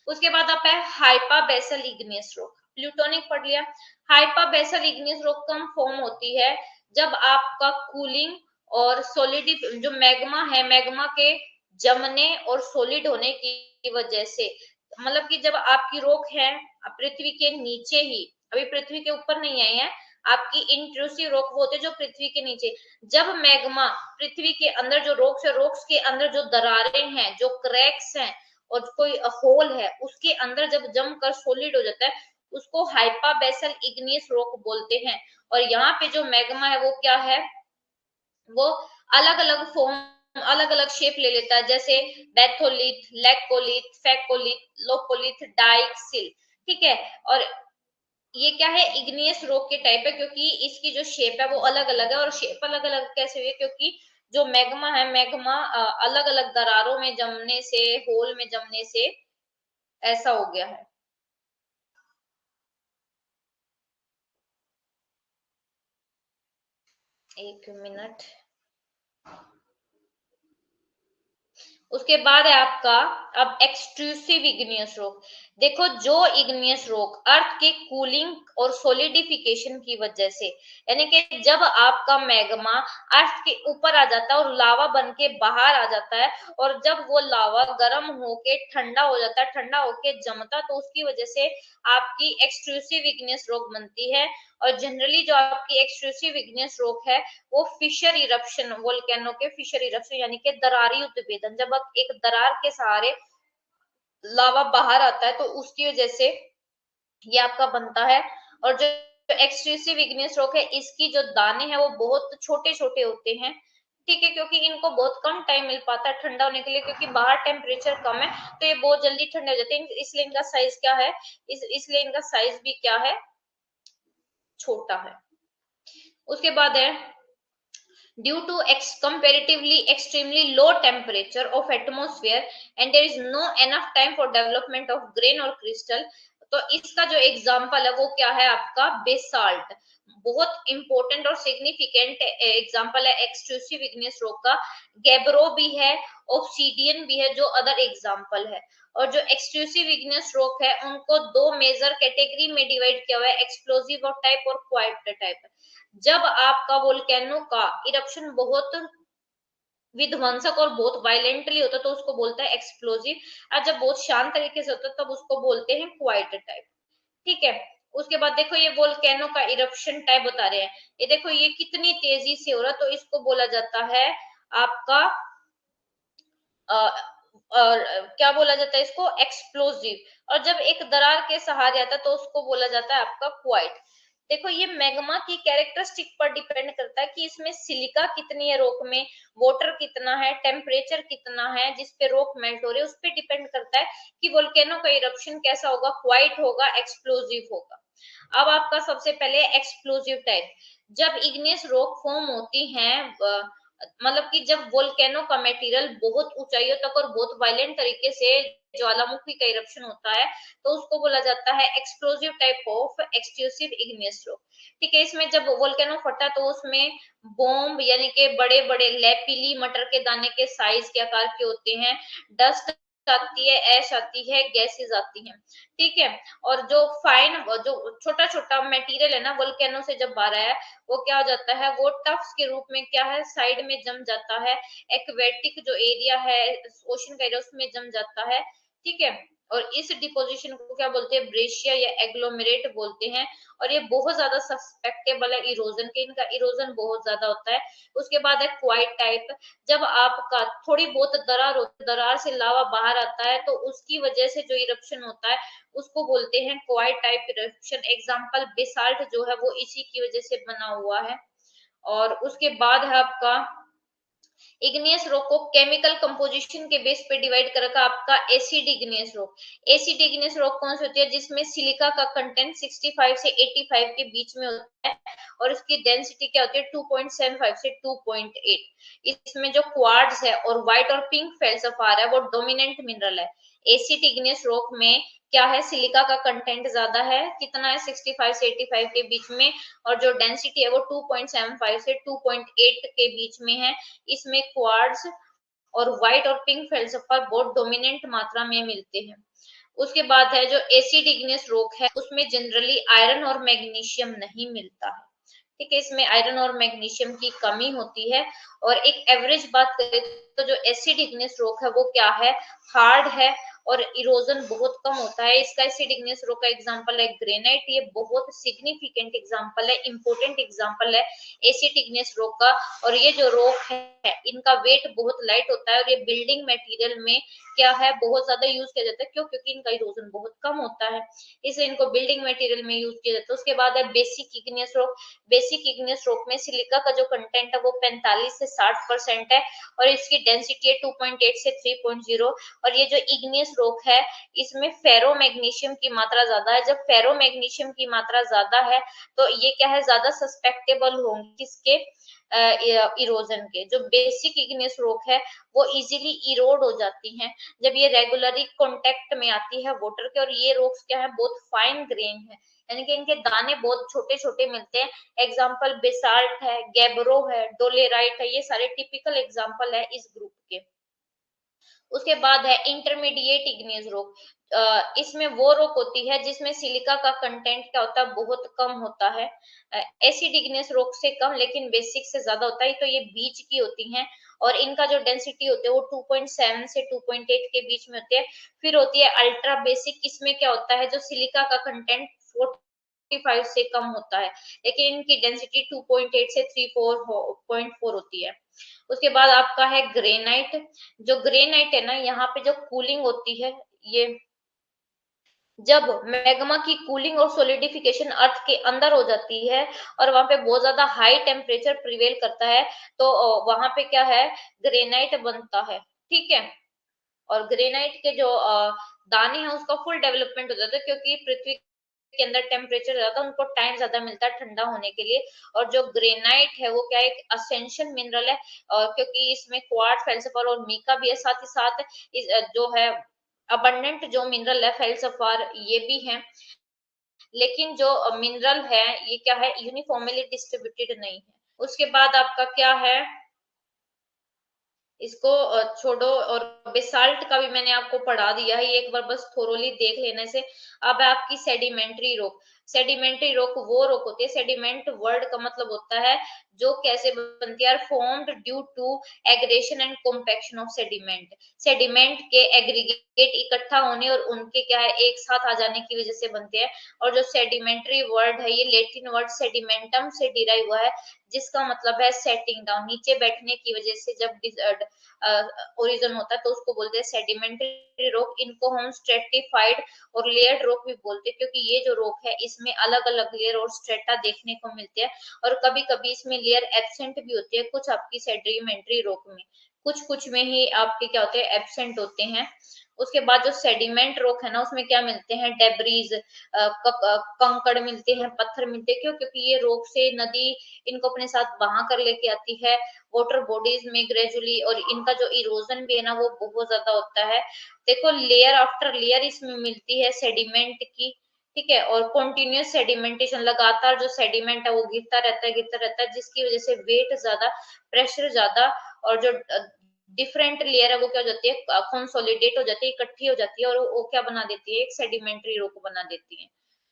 उसके बाद आता है hypabyssal igneous rock, plutonic पढ़ लिया। हाइपा बेसल इग्नियस रॉक कम फॉर्म होती है जब आपका कूलिंग और सॉलिड, जो मैग्मा है, मैग्मा के जमने और सॉलिड होने की वजह से, मतलब कि जब आपकी रॉक है पृथ्वी के नीचे ही, अभी पृथ्वी के ऊपर नहीं आई है, आपकी इंट्रूसिव रॉक वो होते जो पृथ्वी के नीचे, जब मैग्मा पृथ्वी के अंदर जो रॉक्स है, रॉक्स के अंदर जो दरारें हैं, जो क्रैक्स हैं और कोई होल है, उसके अंदर जब जमकर सॉलिड हो जाता है, उसको हाइपा बेसल इग्नियस रॉक बोलते हैं। और यहाँ पे जो मैग्मा है वो क्या है, वो अलग अलग फॉर्म, अलग अलग शेप ले लेता है, जैसे बेथोलिथ, लेकोलिथ, फेकोलिथ, लोकोलिथ, डाइक, सिल। ठीक है, और ये क्या है, इग्नियस रॉक के टाइप है, क्योंकि इसकी जो शेप है वो अलग अलग है। और शेप अलग अलग कैसे हुई है, क्योंकि जो मैग्मा है, मैग्मा अलग अलग दरारों में जमने से, होल में जमने से ऐसा हो गया है। एक मिनट। उसके बाद है आपका अब एक्सट्रूसिव इग्नियस रॉक। देखो जो इग्नियस रॉक अर्थ के कूलिंग और सोलिडिफिकेशन की वजह से, यानी कि जब आपका मैग्मा अर्थ के ऊपर आ जाता है और लावा बन के बाहर आ जाता है, और जब वो लावा गर्म होके ठंडा हो जाता है, ठंडा होके जमता, तो उसकी वजह से आपकी एक्सट्रूसिव इग्नियस रॉक बनती है। और जनरली जो आपकी एक्सट्रूसिव इग्नियस रॉक है, वो फिशर इरप्शन, वोल्केनो के फिशर इरप्शन, यानी कि दरारी उद्भेदन, जब आप एक दरार के सहारे लावा बाहर आता है, तो उसकी वजह से ये आपका बनता है। और जो एक्सट्रूसिव इग्नियस रॉक है, इसकी जो दाने हैं वो बहुत छोटे छोटे होते हैं। ठीक है, क्योंकि इनको बहुत कम टाइम मिल पाता है ठंडा होने के लिए, क्योंकि बाहर टेम्परेचर कम है, तो ये बहुत जल्दी ठंडे हो जाते हैं, इसलिए इनका साइज क्या है, इसलिए इनका साइज भी क्या है, छोटा है। उसके बाद है due to comparatively extremely low temperature of atmosphere and there is no enough time for development of grain or crystal। तो इसका जो एग्जाम्पल है वो क्या है, आपका बेसाल्ट, बहुत इंपॉर्टेंट और सिग्निफिकेंट एग्जाम्पल है एक्सट्रूसिव इग्नियस रॉक का। गैब्रो भी है, ऑब्सीडियन भी है, जो अदर एग्जाम्पल है। और जो एक्सक्लूसिव इग्नियस रॉक है, उनको दो मेजर कैटेगरी में डिवाइड किया हुआ है, एक्सप्लोजिव टाइप और क्वाइट टाइप। जब आपका वोल्केनो का इरप्शन बहुत विध्वंसक और बहुत वायलेंटली होता है तो उसको बोलता है एक्सप्लोजिव, और जब बहुत शांत तरीके से होता है तब उसको बोलते हैं क्वाइट टाइप। ठीक है। उसके बाद देखो ये वोल्केनो का इरप्शन टाइप बता रहे हैं, ये देखो ये कितनी तेजी से हो रहा है तो इसको बोला जाता है आपका और क्या बोला जाता है इसको, एक्सप्लोजिव। और जब एक दरार के सहारे आता है तो उसको बोला जाता है आपका क्वाइट। देखो ये मैग्मा की कैरेक्टरिस्टिक पर डिपेंड करता है कि इसमें सिलिका कितनी है रॉक में, वाटर कितना है, टेम्परेचर कितना है जिस पे रॉक मेल्ट हो रही है, उस पर डिपेंड करता है कि वोल्केनो का इरप्शन कैसा होगा, क्वाइट होगा, एक्सप्लोजिव होगा। अब आपका सबसे पहले एक्सप्लोजिव टाइप, जब इग्नियस रॉक फॉर्म होती है, मतलब कि जब वोल्केनो का मटेरियल बहुत ऊंचाइयों तक और बहुत वायलेंट तरीके से ज्वालामुखी का इरप्शन होता है तो उसको बोला जाता है explosive type of exclusive igneous rock. ठीक है। इसमें जब वोल्केनो फटा तो उसमें बॉम्ब यानी कि बड़े बड़े लैपीली मटर के दाने के साइज के आकार के होते हैं, डस्ट आती है, ऐश आती है, गैसेस आती हैं। ठीक है। और जो फाइन जो छोटा छोटा मटेरियल है ना वोल्केनो से जब आ रहा है वो क्या हो जाता है, वो टफ्स के रूप में क्या है साइड में जम जाता है, एक्वेटिक जो एरिया है ओशन का एरिया उसमें जम जाता है। ठीक है। और इस डिपोजिशन को क्या बोलते हैं, ब्रेशिया या एग्लोमेरेट बोलते हैं। और ये बहुत ज्यादा सस्पेक्टेबल है इरोजन के, इनका इरोजन बहुत ज्यादा होता है। उसके बाद है क्वाइट टाइप, जब आपका थोड़ी बहुत दरार होती है, दरार से लावा बाहर आता है तो उसकी वजह से जो इरप्शन होता है उसको बोलते हैं quite type eruption. Example basalt जो है वो इसी की वजह से बना हुआ है। और उसके बाद है आपका इग्नियस रॉक को केमिकल कंपोजिशन के बेस पे डिवाइड कर रखा आपका acid igneous rock. Acid igneous rock कौन सी होती है, जिसमें सिलिका का कंटेंट 65 से 85 के बीच में होता है और इसकी डेंसिटी क्या होती है 2.75 से 2.8। इसमें जो क्वार्ट्ज है और व्हाइट और पिंक फेल्सफार है वो डोमिनेंट मिनरल है। एसिड इग्नियस रॉक में क्या है, सिलिका का कंटेंट ज्यादा है, कितना है 65 से 85 के बीच में, और जो डेंसिटी है वो 2.75 से 2.8 के बीच में है। इसमें क्वार्ट्ज और व्हाइट और पिंक फेल्सफार बहुत डोमिनेंट मात्रा में मिलते हैं। उसके बाद है जो एसिड इग्नियस रॉक है उसमें जनरली आयरन और मैग्नीशियम नहीं मिलता है। ठीक है। इसमें आयरन और मैग्नीशियम की कमी होती है। और एक एवरेज बात करें तो जो एसिड इग्नियस रॉक है वो क्या है, हार्ड है और इरोजन बहुत कम होता है। इसका एसिड इग्नियस रॉक का एग्जांपल है ग्रेनाइट, ये बहुत सिग्निफिकेंट एग्जांपल है, इंपॉर्टेंट एग्जांपल है एसिड इग्नियस रॉक का। और ये जो रॉक है इनका वेट बहुत लाइट होता है और ये बिल्डिंग मटेरियल में क्या है बहुत ज्यादा यूज किया जाता है, क्यों, क्योंकि इनका इरोजन बहुत कम होता है, इसलिए इनको बिल्डिंग मटेरियल में यूज किया जाता है। उसके बाद है basic igneous rock. Basic igneous rock में सिलिका का जो कंटेंट है वो 45 से 60% है और इसकी डेंसिटी है 2.8 से 3.0। और ये जो इग्नियस रॉक है इसमें फेरो मैग्नीशियम की मात्रा ज्यादा है। जब फेरो मैग्नीशियम की मात्रा ज्यादा है तो ये क्या है, ज्यादा सस्पेक्टेबल होंगे किसके, इरोजन के। जो बेसिक इग्नियस रॉक है वो इजीली इरोड हो जाती हैं जब ये रेगुलरली कांटेक्ट में आती है वाटर के। और ये रॉक्स क्या है, बहुत फाइन ग्रेन है, यानी कि इनके दाने बहुत छोटे छोटे मिलते हैं। एग्जाम्पल बेसाल्ट है, गैब्रो है, डोलेराइट है, ये सारे टिपिकल एग्जाम्पल है इस ग्रुप के। उसके बाद है इंटरमीडिएट इग्नियस रॉक। इसमें वो रॉक होती है जिसमें सिलिका का कंटेंट क्या होता है, बहुत कम होता है। एसिड इग्नियस रॉक से कम लेकिन बेसिक से ज्यादा होता है, तो ये बीच की होती हैं। और इनका जो डेंसिटी होती है वो 2.7 से 2.8 के बीच में होती है। फिर होती है अल्ट्रा बेसिक, इसमें क्या होता है जो सिलिका का कंटेंट 45 से कम होता है लेकिन इनकी डेंसिटी 2.8 से 3.4 होती है। उसके बाद आपका है ग्रेनाइट। जो ग्रेनाइट है ना, यहाँ पे जो कूलिंग होती है, ये जब मैग्मा की कूलिंग और सोलिडिफिकेशन अर्थ के अंदर हो जाती है और वहां पे बहुत ज्यादा हाई टेम्परेचर प्रिवेल करता है तो वहां पे क्या है, ग्रेनाइट बनता है। ठीक है। और ग्रेनाइट के जो दाने हैं उसका फुल डेवलपमेंट हो जाता है, क्योंकि पृथ्वी के अंदर टेम्परेचर ज्यादा, उनको टाइम ज्यादा मिलता है ठंडा होने के लिए। और जो ग्रेनाइट है वो क्या है, एक असेंशियल मिनरल है, क्योंकि इसमें क्वार्ट्ज, फेल्सफार और मीका भी है। साथ ही साथ जो है अबंडेंट जो मिनरल है फेल्सफार ये भी है। लेकिन जो मिनरल है ये क्या है, यूनिफॉर्मली डिस्ट्रीब्यूटेड नहीं है। उसके बाद आपका क्या है, इसको छोड़ो। और बेसाल्ट का भी मैंने आपको पढ़ा दिया है, ये एक बार बस थोरोली देख लेने से। अब है आपकी सेडिमेंट्री रॉक। सेडिमेंट्री रॉक वो रॉक होती है, सेडिमेंट वर्ड का मतलब होता है जो कैसे बनती है, formed due to aggregation and compaction of sediment, sediment के एग्रीगेट इकट्ठा होने और उनके क्या है एक साथ आ जाने की वजह से बनते हैं। और जो सेडिमेंट्री वर्ड है ये लेटिन वर्ड सेडिमेंटम से डिराइव हुआ है, जिसका मतलब है सेटिंग डाउन, नीचे बैठने की वजह से जब ओरिजिन होता है तो उसको बोलते हैं सेडिमेंट्री रॉक। इनको हम स्ट्रेटिफाइड और लेयर्ड रॉक भी बोलते हैं, क्योंकि ये जो रॉक है इसमें अलग अलग लेयर और स्ट्रेटा देखने को मिलते हैं, और कभी कभी इसमें लेयर एब्सेंट भी होती है कुछ आपकी सेडिमेंट्री रॉक में, कुछ कुछ में ही आपके क्या होते हैं एब्सेंट होते हैं। उसके बाद जो सेडिमेंट रॉक है ना उसमें क्या मिलते हैं, डेब्रीज, कंकड़ मिलते हैं, पत्थर मिलते हैं। क्यों? क्योंकि ये रॉक से नदी इनको अपने साथ बहा कर लेके आती है वाटर बॉडीज में ग्रेजुअली, और इनका जो इरोजन भी है ना वो बहुत ज्यादा होता है। देखो लेयर आफ्टर लेयर इसमें मिलती है सेडिमेंट की, ठीक है, और कॉन्टिन्यूस सेडिमेंटेशन, लगातार जो सेडिमेंट है वो गिरता रहता है, जिसकी वजह से वेट ज्यादा, प्रेशर ज्यादा, और जो डिफरेंट लेयर है वो क्या हो जाती है, कंसोलिडेट हो जाती है, इकट्ठी हो जाती है, और वो क्या बना देती है, एक सेडिमेंट्री रॉक बना देती है।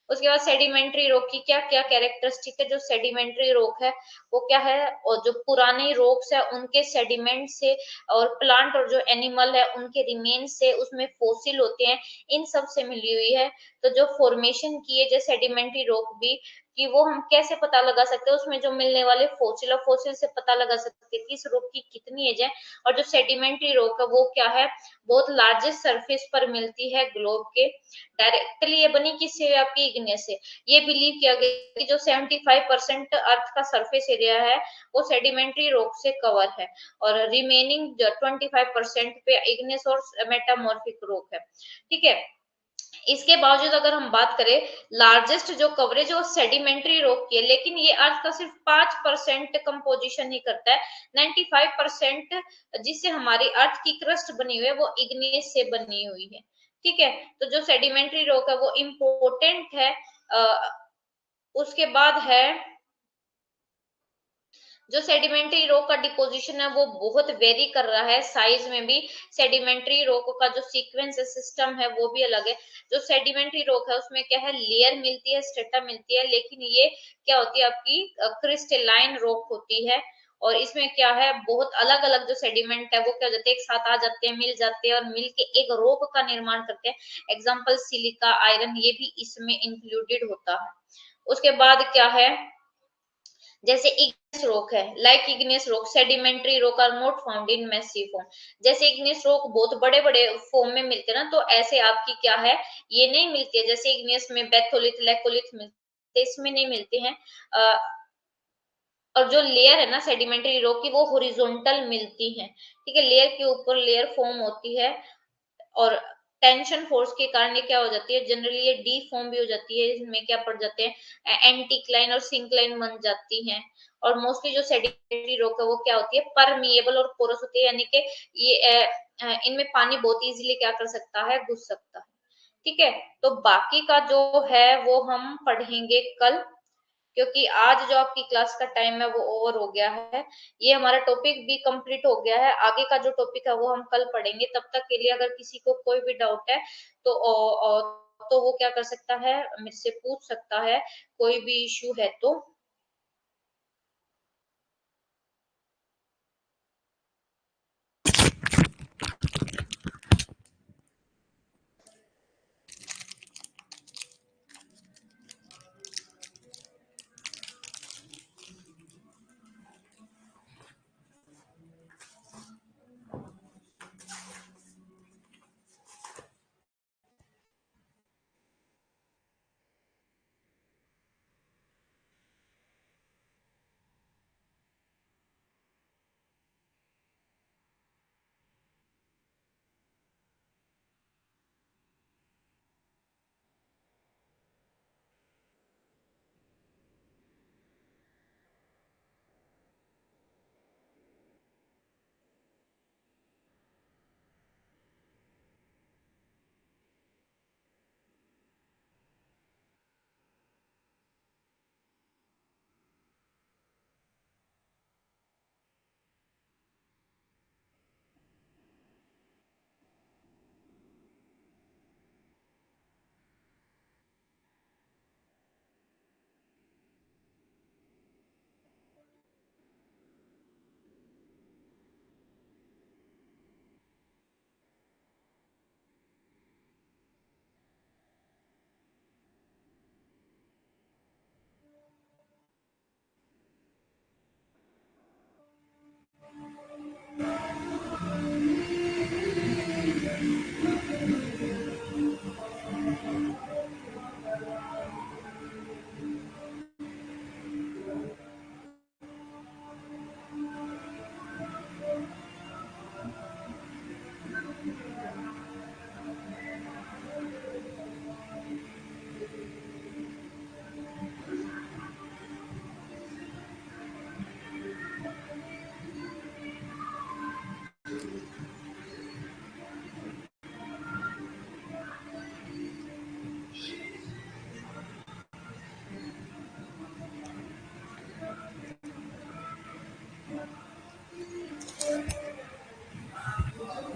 उसके बाद सेडिमेंट्री रॉक की क्या क्या कैरेक्टरिस्टिक है, जो सेडिमेंट्री रॉक है वो क्या है, और जो पुराने रॉक्स है उनके सेडिमेंट से, और प्लांट और जो एनिमल है उनके रिमेन्स से, उसमें फोसिल होते हैं, इन सब से मिली हुई है। तो जो फॉर्मेशन की है जो सेडिमेंट्री रॉक भी, कि वो हम कैसे पता लगा सकते हैं, उसमें जो मिलने वाले फोसिल, और फोसिल से पता लगा सकते हैं कि इस रॉक की कितनी एज है। और जो सेडिमेंट्री रॉक है वो क्या है, बहुत लार्जेस्ट सरफेस पर मिलती है ग्लोब के। डायरेक्टली ये बनी किससे, आपकी इग्नियस से। ये बिलीव किया गया कि जो 75% अर्थ का सरफेस एरिया है वो सेडिमेंट्री रॉक से कवर है, और रिमेनिंग 25% पे इग्नियस और मेटामॉर्फिक रॉक है, ठीक है। इसके बावजूद अगर हम बात करें, लार्जेस्ट जो कवरेज है वो सेडिमेंट्री रॉक की है, लेकिन ये अर्थ का सिर्फ 5% कंपोजिशन ही करता है। 95% जिससे हमारी अर्थ की क्रस्ट बनी हुई है वो इग्नियस से बनी हुई है, ठीक है। तो जो सेडिमेंट्री रॉक है वो इम्पोर्टेंट है। उसके बाद है जो सेडिमेंट्री रॉक का डिपोजिशन है वो बहुत वेरी कर रहा है साइज में भी। सेडिमेंट्री रॉक का जो सीक्वेंस सिस्टम है वो भी अलग है। जो सेडिमेंट्री रॉक है उसमें क्या है, लेयर मिलती है, स्ट्रेटा मिलती है, लेकिन ये क्या होती है आपकी क्रिस्टलाइन रॉक होती है। और इसमें क्या है, बहुत अलग अलग जो सेडिमेंट है वो क्या हो जाते हैं, एक साथ आ जाते हैं, मिल जाते हैं, और मिल के एक रॉक का निर्माण करते हैं। एग्जाम्पल सिलिका, आयरन, ये भी इसमें इंक्लूडेड होता है। उसके बाद क्या है, जैसे इग्नियस रॉक है, like igneous rock sedimentary rock are not found in massive form. जैसे इग्नियस रॉक बहुत बड़े बड़े फॉर्म में मिलते हैं ना, तो ऐसे आपकी क्या है, ये नहीं मिलती है। जैसे इग्नियस में बेथोलिथ, लेकोलिथ मिलते, इसमें नहीं मिलते हैं। और जो लेयर है ना सेडिमेंट्री रॉक की वो हॉरिजॉन्टल मिलती है, ठीक है, लेयर के ऊपर लेयर फॉर्म होती है, और टेंशन फोर्स के कारण ये क्या हो जाती है, जनरली ये डी फॉर्म भी हो जाती है, इसमें क्या पड़ जाते हैं, एंटीक्लाइन और सिंक्लाइन बन जाती हैं। और मोस्टली जो सेडिमेंट्री रॉक है वो क्या होती है, परमिएबल और पोरस होती है, यानी कि ये इनमें पानी बहुत इजीली क्या कर सकता है, घुस सकता है, ठीक है। तो बाकी का जो है वो हम पढ़ेंगे कल, क्योंकि आज जो आपकी क्लास का टाइम है वो ओवर हो गया है। ये हमारा टॉपिक भी कंप्लीट हो गया है, आगे का जो टॉपिक है वो हम कल पढ़ेंगे। तब तक के लिए अगर किसी को कोई भी डाउट है तो तो वो क्या कर सकता है, मुझसे पूछ सकता है, कोई भी इश्यू है तो।